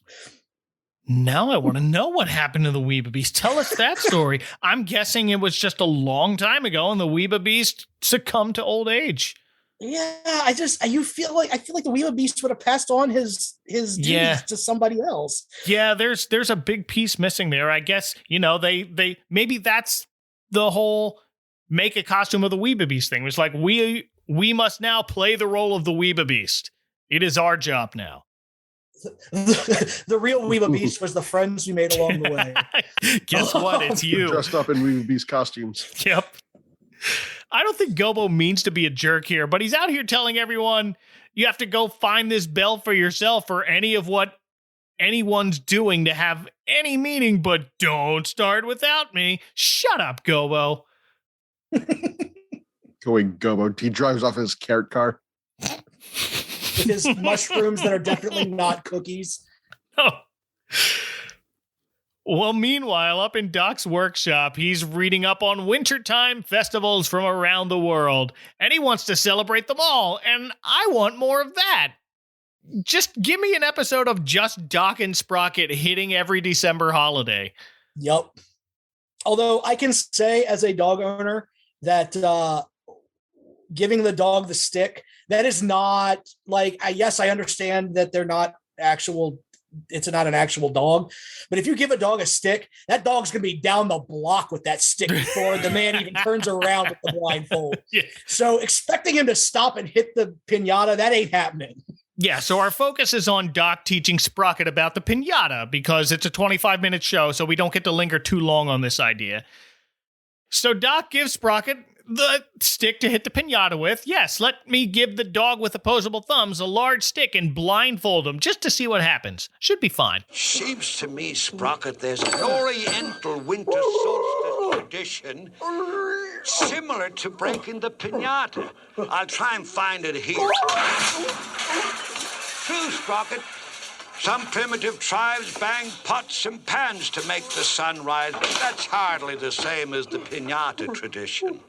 Now I want to know what happened to the Weeba Beast. Tell us that story. I'm guessing it was just a long time ago and the Weeba Beast succumbed to old age. Yeah, I feel like the Weeba Beast would have passed on his duties to somebody else. Yeah, there's a big piece missing there. I guess, they maybe that's the whole make a costume of the Weeba Beast thing. It was like we must now play the role of the Weeba Beast. It is our job now. The real Weeba Beast was the friends we made along the way. Guess what? It's you. Dressed up in Weeba Beast costumes. Yep. I don't think Gobo means to be a jerk here, but he's out here telling everyone you have to go find this bell for yourself or any of what anyone's doing to have any meaning, but don't start without me. Shut up, Gobo. Going Gobo. He drives off his carrot car. With his mushrooms that are definitely not cookies. Oh. Well, meanwhile, up in Doc's workshop, he's reading up on wintertime festivals from around the world, and he wants to celebrate them all, and I want more of that. Just give me an episode of just Doc and Sprocket hitting every December holiday. Yep. Although I can say as a dog owner that giving the dog the stick, that is not like, yes, I understand that they're not actual, it's not an actual dog, but if you give a dog a stick, that dog's going to be down the block with that stick before the man even turns around with the blindfold. Yeah. So expecting him to stop and hit the piñata, that ain't happening. Yeah, so our focus is on Doc teaching Sprocket about the piñata because it's a 25-minute show, so we don't get to linger too long on this idea. So Doc gives Sprocket the stick to hit the piñata with. Yes, let me give the dog with opposable thumbs a large stick and blindfold him just to see what happens. Should be fine. Seems to me, Sprocket, there's an Oriental Winter Solstice tradition similar to breaking the piñata. I'll try and find it here. True, Sprocket. Some primitive tribes bang pots and pans to make the sun rise, but that's hardly the same as the piñata tradition.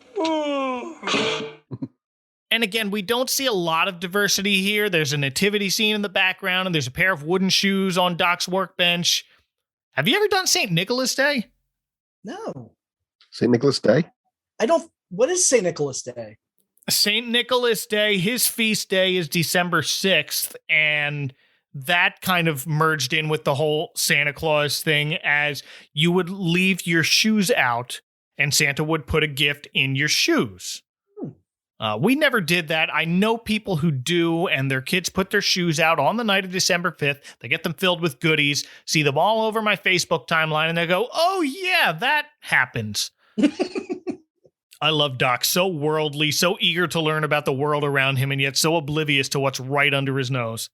And again, we don't see a lot of diversity here. There's a nativity scene in the background, and there's a pair of wooden shoes on Doc's workbench. Have you ever done St. Nicholas Day? No. St. Nicholas Day? What is St. Nicholas Day? St. Nicholas Day, his feast day is December 6th, and that kind of merged in with the whole Santa Claus thing as you would leave your shoes out and Santa would put a gift in your shoes. We never did that. I know people who do, and their kids put their shoes out on the night of December 5th. They get them filled with goodies, see them all over my Facebook timeline, and they go, oh yeah, that happens. I love Doc. So worldly, so eager to learn about the world around him, and yet so oblivious to what's right under his nose.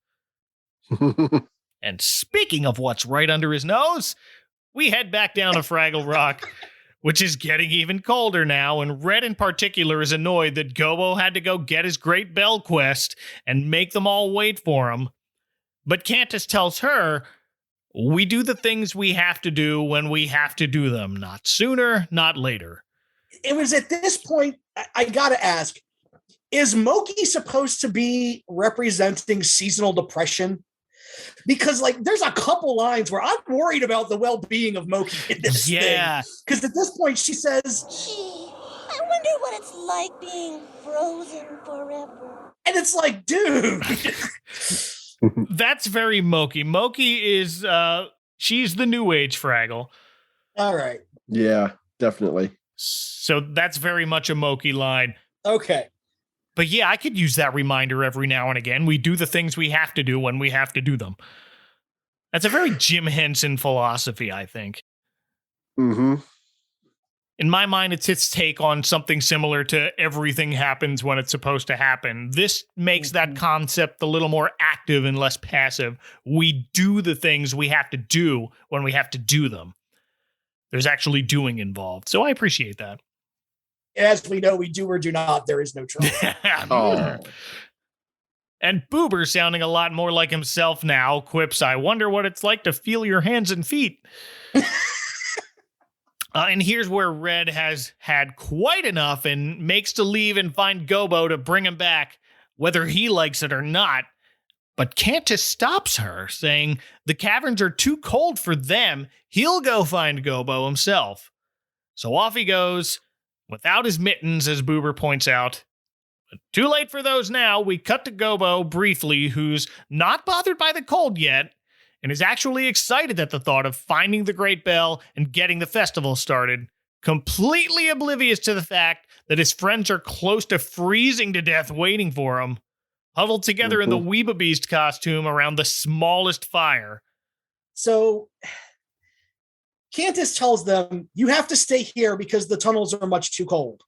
And speaking of what's right under his nose, we head back down to Fraggle Rock, which is getting even colder now, and Red in particular is annoyed that Gobo had to go get his great bell quest and make them all wait for him. But Cantus tells her, we do the things we have to do when we have to do them, not sooner, not later. It was at this point, I gotta ask, is Moki supposed to be representing seasonal depression? Because there's a couple lines where I'm worried about the well-being of Moki in this thing. Because at this point she says, gee, I wonder what it's like being frozen forever. And it's like, dude. That's very Moki. Moki is, she's the new age Fraggle. All right. Yeah, definitely. So that's very much a Moki line. Okay. But yeah, I could use that reminder every now and again. We do the things we have to do when we have to do them. That's a very Jim Henson philosophy, I think. Mm-hmm. In my mind, it's its take on something similar to everything happens when it's supposed to happen. This makes that concept a little more active and less passive. We do the things we have to do when we have to do them. There's actually doing involved. So I appreciate that. As we know, we do or do not. There is no trouble. And Boober, sounding a lot more like himself now, quips, I wonder what it's like to feel your hands and feet. And here's where Red has had quite enough and makes to leave and find Gobo to bring him back, whether he likes it or not. But Cantus stops her, saying the caverns are too cold for them. He'll go find Gobo himself. So off he goes, without his mittens, as Boober points out. But too late for those now. We cut to Gobo briefly, who's not bothered by the cold yet, and is actually excited at the thought of finding the Great Bell and getting the festival started, completely oblivious to the fact that his friends are close to freezing to death waiting for him, huddled together in the Weeba Beast costume around the smallest fire. So Cantus tells them, you have to stay here because the tunnels are much too cold.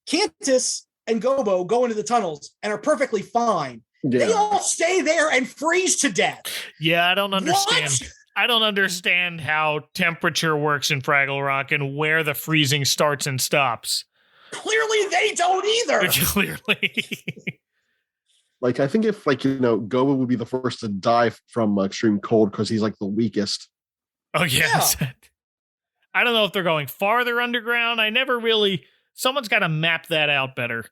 Cantus and Gobo go into the tunnels and are perfectly fine. Yeah. They all stay there and freeze to death. Yeah, I don't understand. What? I don't understand how temperature works in Fraggle Rock and where the freezing starts and stops. Clearly, they don't either. Clearly. Like, I think if, Gobo would be the first to die from extreme cold because he's, the weakest. Oh, yes. Yeah. I don't know if they're going farther underground. Someone's got to map that out better.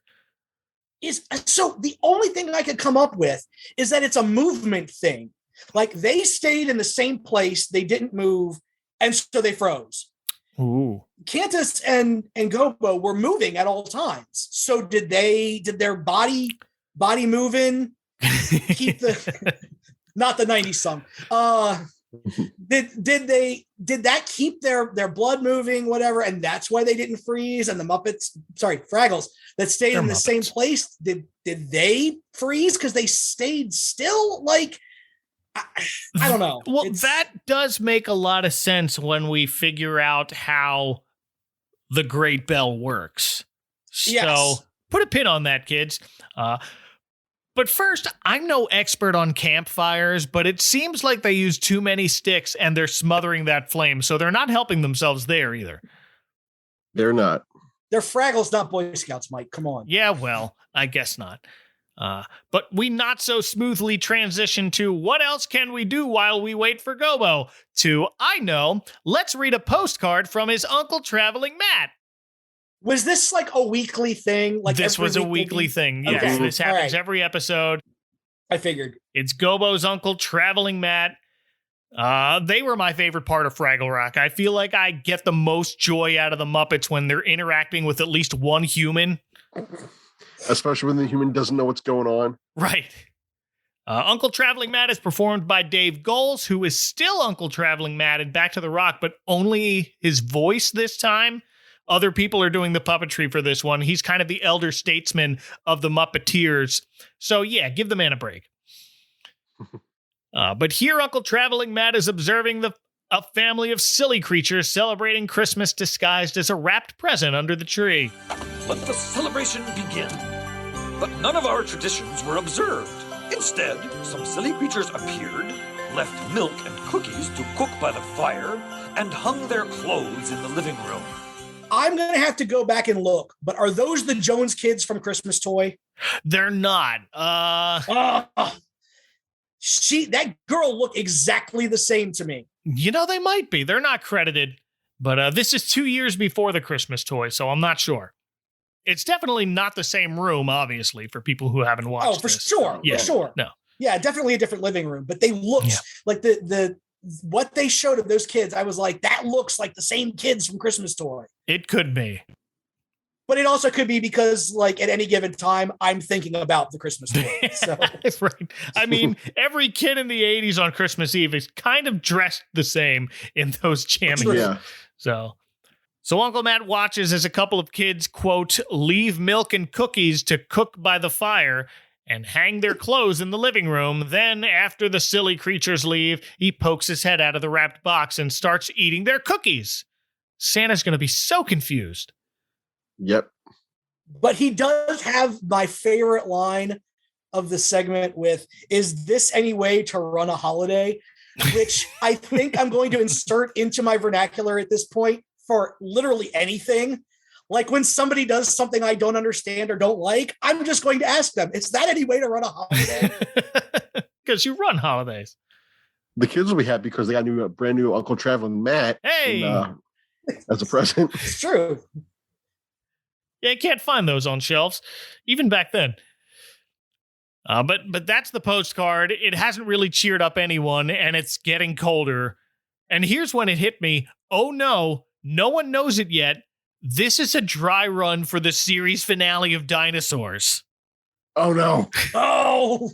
So the only thing I could come up with is that it's a movement thing. Like, they stayed in the same place, they didn't move, and so they froze. Ooh. Cantus and Gobo were moving at all times. So did their body moving keep the not the 90s song. Did that keep their blood moving, whatever, and that's why they didn't freeze? And the Fraggles that stayed in the same place, did they freeze because they stayed still? I don't know. Well, that does make a lot of sense when we figure out how the Great Bell works. Yes. So put a pin on that, kids. But first, I'm no expert on campfires, but it seems like they use too many sticks and they're smothering that flame, so they're not helping themselves there either. They're not. They're Fraggles, not Boy Scouts, Mike. Come on. Yeah, well, I guess not. But we not so smoothly transition to what else can we do while we wait for Gobo? To, I know, let's read a postcard from his Uncle Traveling Matt. Was this a weekly thing? This was a weekly thing. Yes, okay. This happens every episode. I figured. It's Gobo's uncle, Traveling Matt. They were my favorite part of Fraggle Rock. I feel like I get the most joy out of the Muppets when they're interacting with at least one human. Especially when the human doesn't know what's going on. Right. Uncle Traveling Matt is performed by Dave Goles, who is still Uncle Traveling Matt in Back to the Rock, but only his voice this time. Other people are doing the puppetry for this one. He's kind of the elder statesman of the Muppeteers. So yeah, give the man a break. But here Uncle Traveling Matt is observing a family of silly creatures celebrating Christmas disguised as a wrapped present under the tree. Let the celebration begin. But none of our traditions were observed. Instead, some silly creatures appeared, left milk and cookies to cook by the fire, and hung their clothes in the living room. I'm going to have to go back and look, but are those the Jones kids from Christmas Toy? They're not. That girl looked exactly the same to me. They might be. They're not credited, but this is 2 years before the Christmas Toy, so I'm not sure. It's definitely not the same room, obviously, for people who haven't watched Oh, for sure. Yeah. For sure. No. Yeah, definitely a different living room, but they looked like the what they showed of those kids. I was like, that looks like the same kids from Christmas Toy. It could be. But it also could be because, at any given time, I'm thinking about the Christmas Toy. So. Right. I mean, every kid in the 80s on Christmas Eve is kind of dressed the same in those jammies. Yeah. So Uncle Matt watches as a couple of kids, quote, leave milk and cookies to cook by the fire and hang their clothes in the living room. Then, after the silly creatures leave, he pokes his head out of the wrapped box and starts eating their cookies. Santa's going to be so confused. Yep. But he does have my favorite line of the segment with, "Is this any way to run a holiday?" Which I think I'm going to insert into my vernacular at this point for literally anything. Like when somebody does something I don't understand or don't like, I'm just going to ask them, "Is that any way to run a holiday?" Because you run holidays. The kids will be happy because they got a brand new Uncle Traveling Matt. Hey! As a present. It's true. Yeah, you can't find those on shelves, even back then. But that's the postcard. It hasn't really cheered up anyone, and it's getting colder. And here's when it hit me. Oh no, no one knows it yet. This is a dry run for the series finale of Dinosaurs. Oh no. Oh,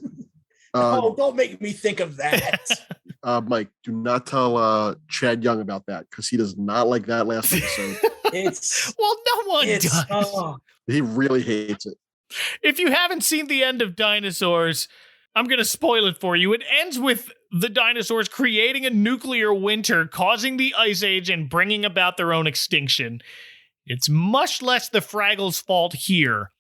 don't make me think of that. Mike, do not tell Chad Young about that because he does not like that last episode. Well, no one does. He really hates it. If you haven't seen the end of Dinosaurs, I'm going to spoil it for you. It ends with the dinosaurs creating a nuclear winter, causing the Ice Age and bringing about their own extinction. It's much less the Fraggles' fault here.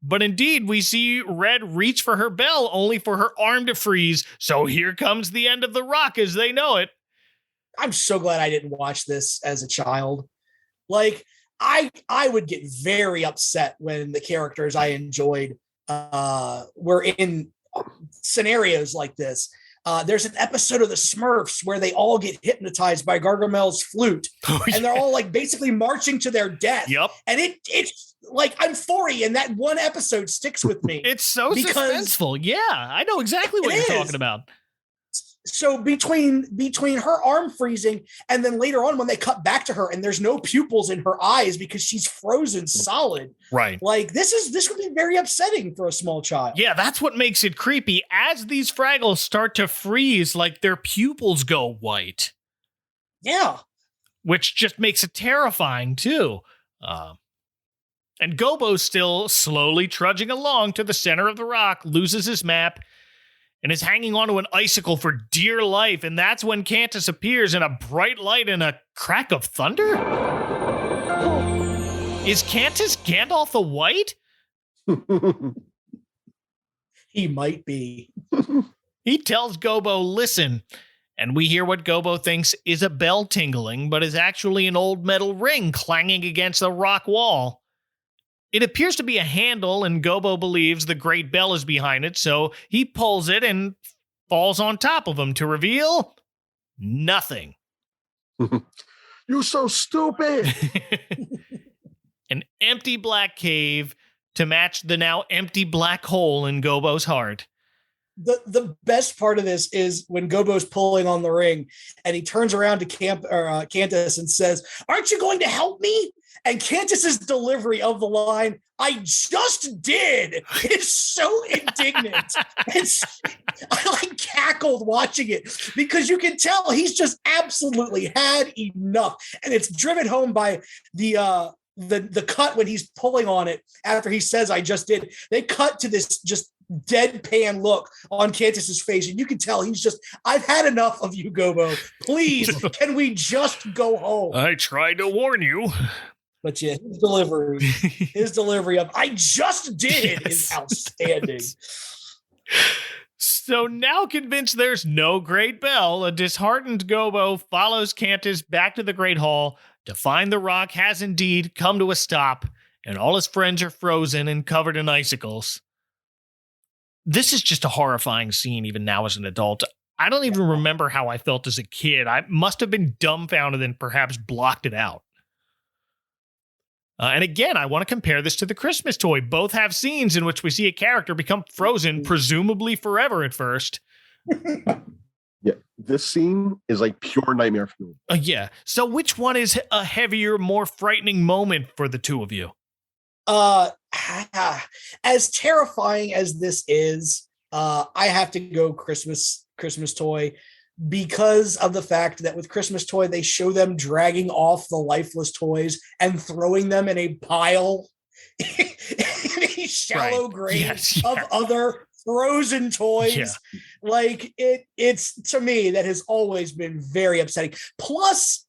But indeed, we see Red reach for her bell only for her arm to freeze. So here comes the end of the rock as they know it. I'm so glad I didn't watch this as a child. Like, I would get very upset when the characters I enjoyed were in scenarios like this. There's an episode of the Smurfs where they all get hypnotized by Gargamel's flute, and they're all like basically marching to their death. Yep. And it's like I'm 40, and that one episode sticks with me. It's so suspenseful. Yeah, I know exactly what you're talking about. So between her arm freezing and then later on when they cut back to her and there's no pupils in her eyes because she's frozen solid. Right. Like this would be very upsetting for a small child. Yeah, that's what makes it creepy. As these Fraggles start to freeze, like their pupils go white. Yeah. Which just makes it terrifying too. And Gobo's still slowly trudging along to the center of the rock, loses his map, and is hanging onto an icicle for dear life. And that's when Cantus appears in a bright light and a crack of thunder? Is Cantus Gandalf the White? He might be. He tells Gobo, listen. And we hear what Gobo thinks is a bell tingling, but is actually an old metal ring clanging against the rock wall. It appears to be a handle, and Gobo believes the great bell is behind it, so he pulls it and falls on top of him to reveal nothing. You're so stupid. An empty black cave to match the now empty black hole in Gobo's heart. The best part of this is when Gobo's pulling on the ring and he turns around to Cantus and says, "Aren't you going to help me?" And Cantus's delivery of the line, "I just did," is so indignant. I cackled watching it because you can tell he's just absolutely had enough. And it's driven home by the cut when he's pulling on it after he says, "I just did." They cut to this just deadpan look on Cantus's face, and you can tell he's just, "I've had enough of you, Gobo. Please, can we just go home?" I tried to warn you. But yeah, his delivery of "I just did" is outstanding. So now convinced there's no Great Bell, a disheartened Gobo follows Cantus back to the Great Hall to find the rock has indeed come to a stop, and all his friends are frozen and covered in icicles. This is just a horrifying scene even now as an adult. I don't even remember how I felt as a kid. I must have been dumbfounded and perhaps blocked it out. And again, I want to compare this to the Christmas toy. Both have scenes in which we see a character become frozen, presumably forever at first. Yeah, this scene is like pure nightmare fuel. Yeah. So which one is a heavier, more frightening moment for the two of you? As terrifying as this is, I have to go Christmas toy, because of the fact that with Christmas toy, they show them dragging off the lifeless toys and throwing them in a pile, in a shallow grave of other frozen toys. Yeah. Like it's to me, that has always been very upsetting. Plus,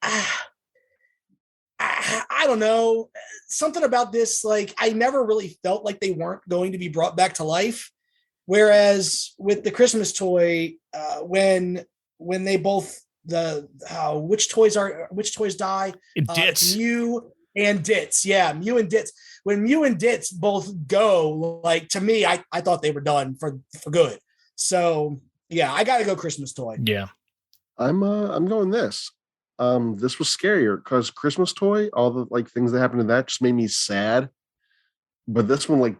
I don't know, something about this, like I never really felt like they weren't going to be brought back to life. Whereas with the Christmas toy, when they both which toys die? Ditz. Mew and Ditz. Yeah, Mew and Ditz. When Mew and Ditz both go, like to me, I thought they were done for good. So yeah, I gotta go Christmas toy. Yeah. I'm going this. This was scarier because Christmas toy, all the like things that happened in that just made me sad. But this one like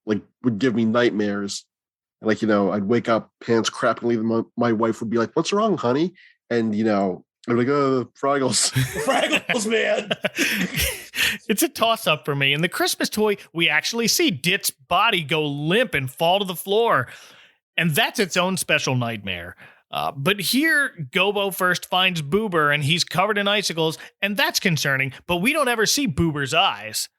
would give me nightmares. Like, I'd wake up, pants crapping, leaving my wife would be like, "What's wrong, honey?" And I'm like, "Oh, Fraggles." Fraggles, man. It's a toss-up for me. In the Christmas toy, we actually see Dit's body go limp and fall to the floor. And that's its own special nightmare. But here, Gobo first finds Boober, and he's covered in icicles, and that's concerning, but we don't ever see Boober's eyes.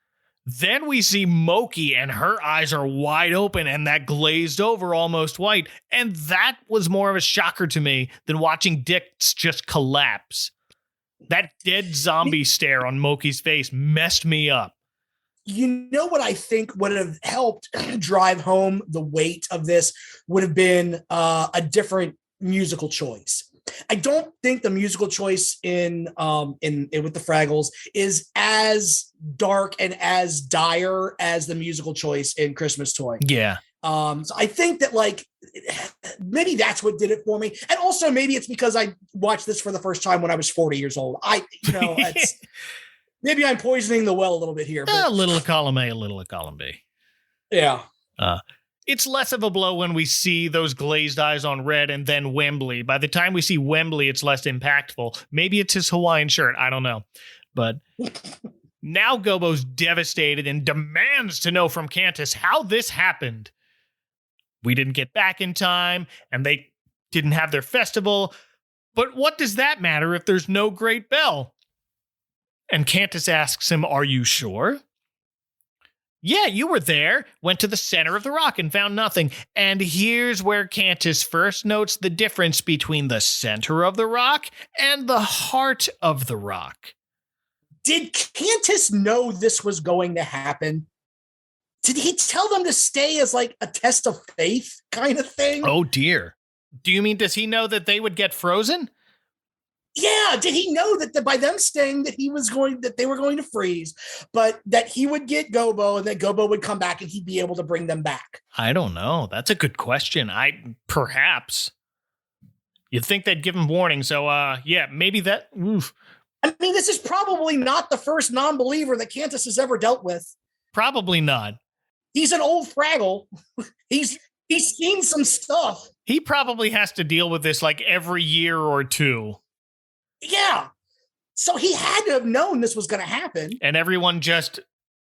Then we see Moki, and her eyes are wide open, and that glazed over almost white, and that was more of a shocker to me than watching Ditz just collapse. That dead zombie stare on Moki's face messed me up. You know what I think would have helped drive home the weight of this would have been a different musical choice. I don't think the musical choice in with the Fraggles is as dark and as dire as the musical choice in Christmas Toy. Yeah. So I think that like maybe that's what did it for me, and also maybe it's because I watched this for the first time when I was 40 years old. It's, maybe I'm poisoning the well a little bit here. But, a little of column A, a little of column B. Yeah. It's less of a blow when we see those glazed eyes on Red and then Wembley. By the time we see Wembley, it's less impactful. Maybe it's his Hawaiian shirt. I don't know. But now Gobo's devastated and demands to know from Cantus how this happened. We didn't get back in time, and they didn't have their festival. But what does that matter if there's no Great Bell? And Cantus asks him, "Are you sure?" "Yeah, you were there, went to the center of the rock and found nothing." And here's where Cantus first notes the difference between the center of the rock and the heart of the rock. Did Cantus know this was going to happen? Did he tell them to stay as like a test of faith kind of thing? Oh dear. Do you mean, does he know that they would get frozen? Yeah, did he know that by them staying that they were going to freeze, but that he would get Gobo and that Gobo would come back and he'd be able to bring them back? I don't know. That's a good question. Perhaps. You'd think they'd give him warning, so yeah, maybe that. Oof. I mean, this is probably not the first non-believer that Cantus has ever dealt with. Probably not. He's an old Fraggle. He's seen some stuff. He probably has to deal with this like every year or two. Yeah. So he had to have known this was going to happen. And everyone just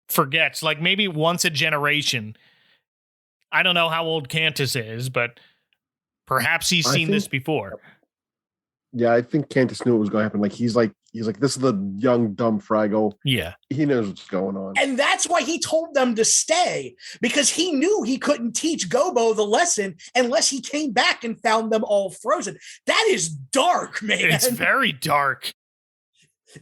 forgets, like maybe once a generation. I don't know how old Cantus is, but perhaps he's seen this before. Yeah, I think Cantus knew it was going to happen. Like he's like, this is the young, dumb Fraggle. Yeah. He knows what's going on. And that's why he told them to stay, because he knew he couldn't teach Gobo the lesson unless he came back and found them all frozen. That is dark, man. It's very dark.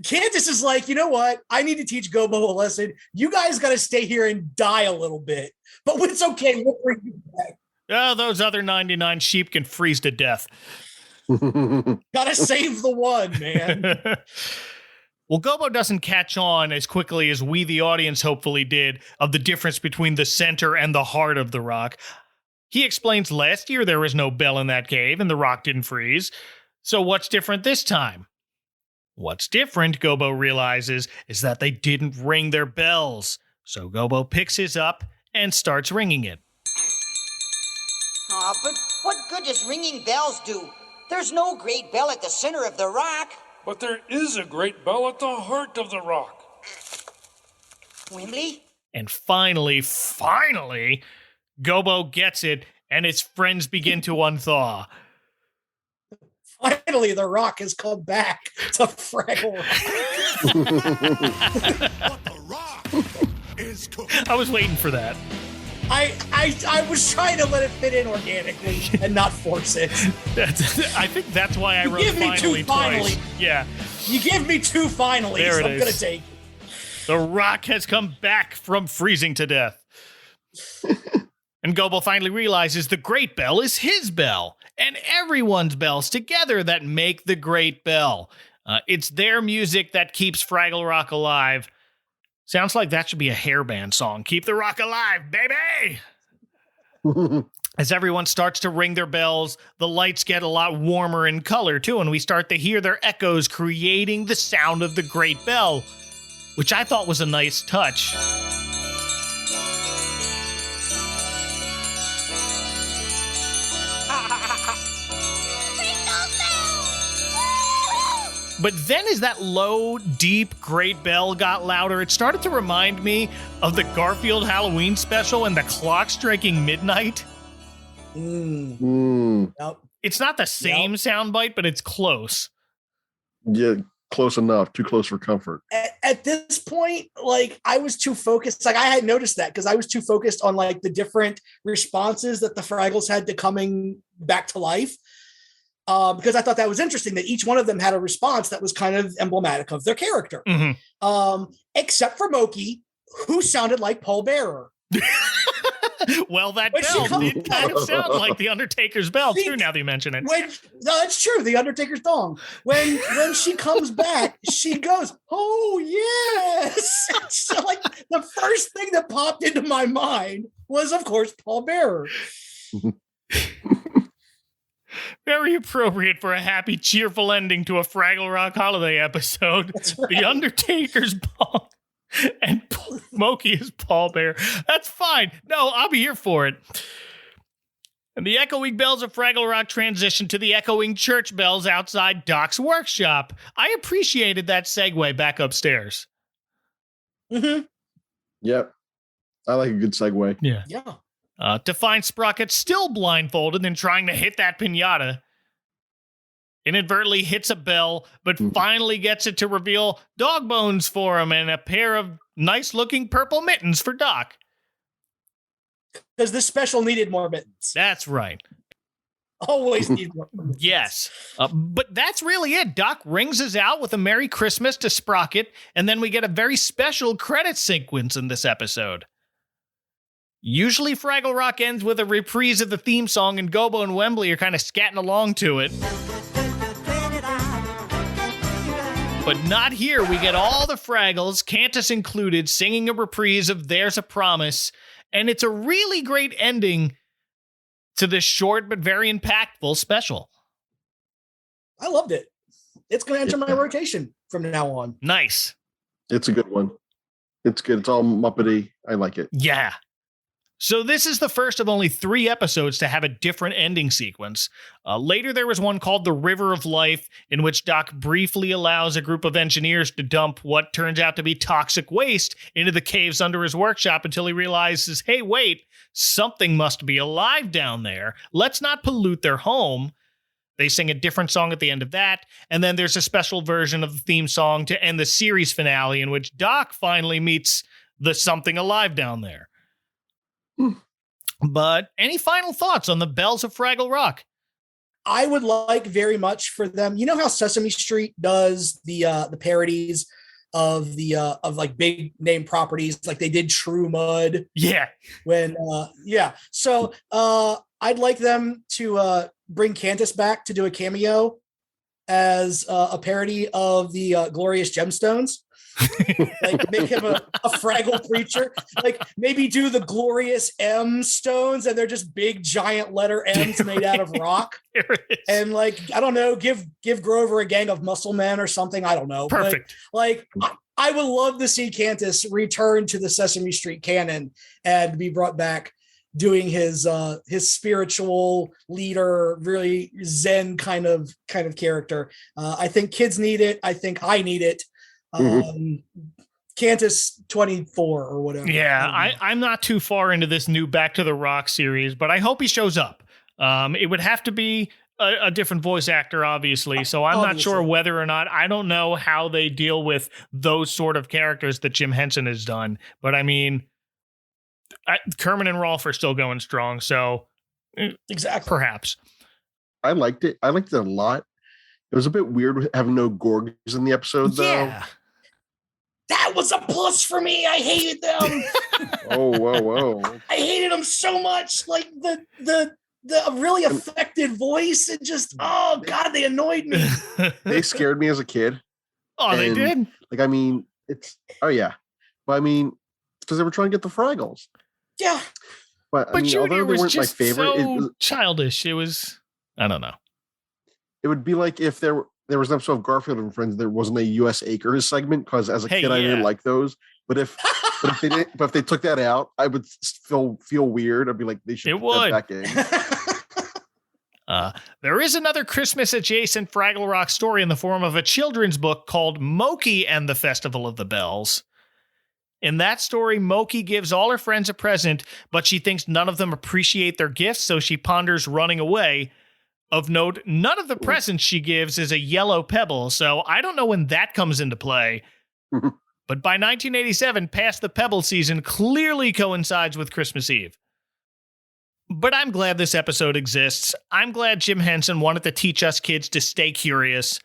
Cantus is like, you know what? I need to teach Gobo a lesson. You guys got to stay here and die a little bit. But it's okay. We'll bring you back. Oh, those other 99 sheep can freeze to death. Gotta save the one, man. Well, Gobo doesn't catch on as quickly as we, the audience, hopefully did of the difference between the center and the heart of the rock. He explains last year there was no bell in that cave and the rock didn't freeze. So what's different this time? What's different, Gobo realizes, is that they didn't ring their bells. So Gobo picks his up and starts ringing it. Aw, but what good does ringing bells do? There's no great bell at the center of the rock. But there is a great bell at the heart of the rock. Wembley? And finally, Gobo gets it, and his friends begin to unthaw. Finally, the rock has come back to Fraggle Rock. I was waiting for that. I was trying to let it fit in organically and not force it. I think that's why I wrote finally twice. Yeah. You give me two finally, there so it I'm is. going to take it. The Rock has come back from freezing to death. And Gobo finally realizes the Great Bell is his bell, and everyone's bells together that make the Great Bell. It's their music that keeps Fraggle Rock alive. Sounds like that should be a hair band song. Keep the rock alive, baby! As everyone starts to ring their bells, the lights get a lot warmer in color, too, and we start to hear their echoes creating the sound of the Great Bell, which I thought was a nice touch. But then as that low, deep, great bell got louder, it started to remind me of the Garfield Halloween special and the clock striking midnight. Yep. It's not the same soundbite, but it's close. Yeah, close enough. Too close for comfort. At this point, like, I was too focused. Like, I had noticed that because I was too focused on like the different responses that the Fraggles had to coming back to life. Because I thought that was interesting that each one of them had a response that was kind of emblematic of their character. Except for Moki, who sounded like Paul Bearer. Well, that bell did kind of sound like the Undertaker's bell, too, now that you mention it. No, that's true. The Undertaker's dong. When she comes back, she goes, "Oh, yes." So, like, the first thing that popped into my mind was, of course, Paul Bearer. Very appropriate for a happy, cheerful ending to a Fraggle Rock holiday episode. Right. The Undertaker's ball and Moki is Paul Bear. That's fine. No, I'll be here for it. And the echoing bells of Fraggle Rock transition to the echoing church bells outside Doc's workshop. I appreciated that segue back upstairs. Yep. I like a good segue. Yeah. To find Sprocket still blindfolded and trying to hit that piñata. Inadvertently hits a bell, but finally gets it to reveal dog bones for him and a pair of nice-looking purple mittens for Doc. Because this special needed more mittens. That's right. Always need more mittens. Yes. But that's really it. Doc rings us out with a Merry Christmas to Sprocket, and then we get a very special credit sequence in this episode. Usually Fraggle Rock ends with a reprise of the theme song, and Gobo and Wembley are kind of scatting along to it. But not here. We get all the Fraggles, Cantus included, singing a reprise of There's a Promise, and it's a really great ending to this short but very impactful special. I loved it. It's going to enter my rotation from now on. Nice. It's a good one. It's good. It's all Muppety. I like it. Yeah. So this is the first of only 3 episodes to have a different ending sequence. Later, there was one called The River of Life, in which Doc briefly allows a group of engineers to dump what turns out to be toxic waste into the caves under his workshop until he realizes, hey, wait, something must be alive down there. Let's not pollute their home. They sing a different song at the end of that, and then there's a special version of the theme song to end the series finale in which Doc finally meets the something alive down there. But any final thoughts on the bells of Fraggle Rock? I would like very much for them. You know how Sesame Street does the parodies of the of like big name properties, like they did True Mud. Yeah. So I'd like them to bring Cantus back to do a cameo as a parody of the Glorious Gemstones. Like make him a Fraggle preacher, like maybe do the Glorious M stones and they're just big giant letter M's made out of rock. And like, I don't know, give Grover a gang of muscle men or something. I don't know. Perfect. But, like I would love to see Cantus return to the Sesame Street canon and be brought back doing his spiritual leader, really Zen kind of character. I think kids need it. I think I need it. Cantus 24 or whatever. Yeah, I'm not too far into this new Back to the Rock series, but I hope he shows up. It would have to be a different voice actor, obviously, so I'm not sure whether or not. I don't know how they deal with those sort of characters that Jim Henson has done, but I mean, Kermit and Rolf are still going strong, so exactly, perhaps. I liked it. I liked it a lot. It was a bit weird having no Gorgs in the episode, though. Yeah. That was a plus for me. I hated them. Whoa. I hated them so much. Like the really affected voice and just, oh God, they annoyed me. They scared me as a kid. Oh, they did? Like, I mean, yeah. But I mean, because they were trying to get the Fraggles. Yeah. But I mean, Junior although they was weren't my just favorite, so childish. It was, I don't know. It would be like if there was an episode of Garfield and Friends, there wasn't a U.S. Acres segment, because as a kid I didn't like those. But if they took that out, I would feel weird. I'd be like, they should put that back in. There is another Christmas adjacent Fraggle Rock story in the form of a children's book called Moki and the Festival of the Bells. In that story, Moki gives all her friends a present, but she thinks none of them appreciate their gifts, so she ponders running away. Of note, none of the presents she gives is a yellow pebble, so I don't know when that comes into play. But by 1987, past the pebble season clearly coincides with Christmas Eve. But I'm glad this episode exists. I'm glad Jim Henson wanted to teach us kids to stay curious.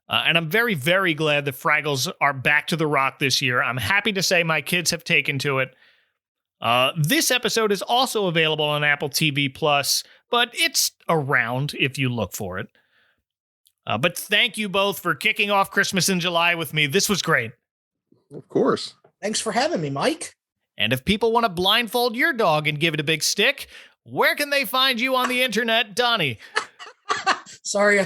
And I'm very, very glad the Fraggles are back to the rock this year. I'm happy to say my kids have taken to it. This episode is also available on Apple TV+, but it's around if you look for it. But thank you both for kicking off Christmas in July with me. This was great. Of course. Thanks for having me, Mike. And if people want to blindfold your dog and give it a big stick, where can they find you on the internet, Donnie? Sorry.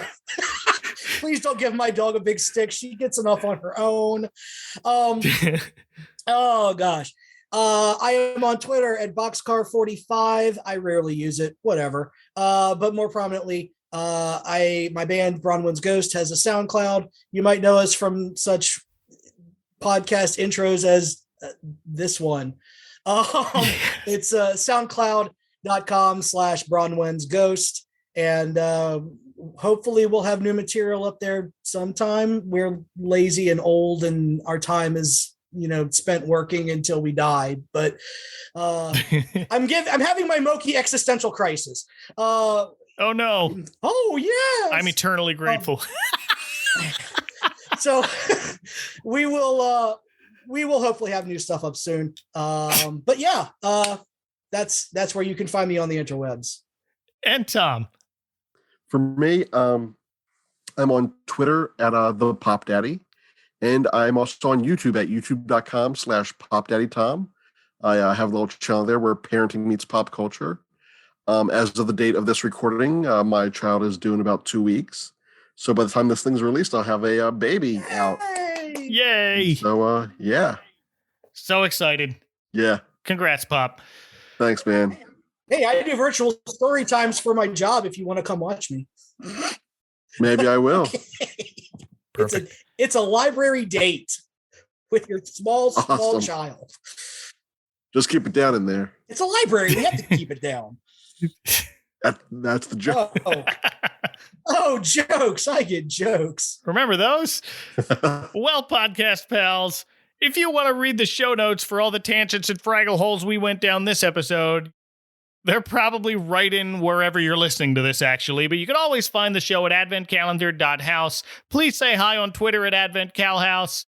Please don't give my dog a big stick. She gets enough on her own. Oh, gosh. I am on Twitter at Boxcar45. I rarely use it, whatever. But more prominently, my band Bronwyn's Ghost has a SoundCloud. You might know us from such podcast intros as this one. It's soundcloud.com/Bronwyn's Ghost. And hopefully we'll have new material up there sometime. We're lazy and old and our time is, spent working until we die. But I'm having my Moki existential crisis. Oh no. Oh yeah. I'm eternally grateful. So we will hopefully have new stuff up soon. But yeah, that's where you can find me on the interwebs. And Tom. For me, I'm on Twitter at the Pop Daddy, and I'm also on YouTube at youtube.com/PopDaddyTom. I have a little channel there where parenting meets pop culture. As of the date of this recording, my child is due in about 2 weeks. So by the time this thing's released, I'll have a baby out. Yay! So, yeah. So excited. Yeah. Congrats, Pop. Thanks, man. Hey, I do virtual story times for my job if you want to come watch me. Maybe I will. Perfect. It's a library date with your small Awesome. child. Just keep it down in there. It's a library. We have to keep it down. That's the joke. Oh, jokes. I get jokes. Remember those? Well, podcast pals, if you want to read the show notes for all the tangents and Fraggle holes we went down this episode, they're probably right in wherever you're listening to this, actually, but you can always find the show at adventcalendar.house. Please say hi on Twitter at adventcalhouse.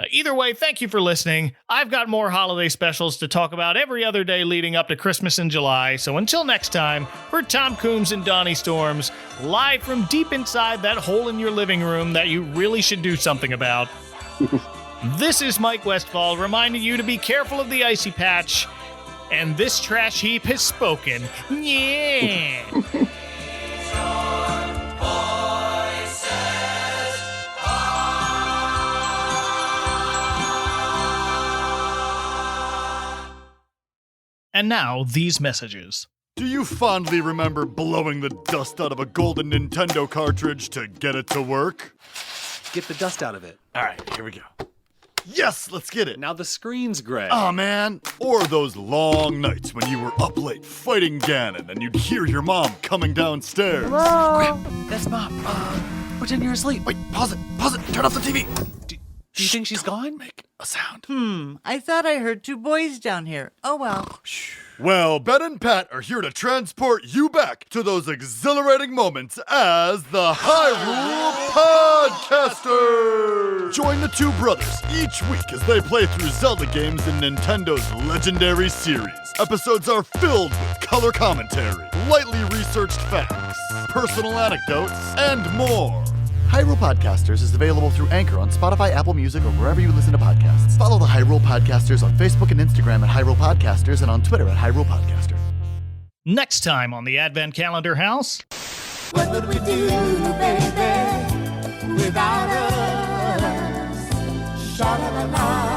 Either way, thank you for listening. I've got more holiday specials to talk about every other day leading up to Christmas in July, so until next time, for Tom Coombs and Donnie Storms, live from deep inside that hole in your living room that you really should do something about, this is Mike Westfall reminding you to be careful of the icy patch. And this trash heap has spoken. Yeah. And now, these messages. Do you fondly remember blowing the dust out of a golden Nintendo cartridge to get it to work? Get the dust out of it. All right, here we go. Yes, let's get it. Now the screen's gray. Oh, man. Or those long nights when you were up late fighting Ganon and you'd hear your mom coming downstairs. Hello? That's Mom. Pretend you're asleep. Wait, pause it. Turn off the TV. Do you think she's gone? Make a sound. I thought I heard two boys down here. Oh well. Well, Ben and Pat are here to transport you back to those exhilarating moments as the Hyrule Podcasters! Join the two brothers each week as they play through Zelda games in Nintendo's legendary series. Episodes are filled with color commentary, lightly researched facts, personal anecdotes, and more. Hyrule Podcasters is available through Anchor on Spotify, Apple Music, or wherever you listen to podcasts. Follow the Hyrule Podcasters on Facebook and Instagram at Hyrule Podcasters and on Twitter at Hyrule Podcaster. Next time on the Advent Calendar House. What would we do, baby, without us? Sha-la-la-la.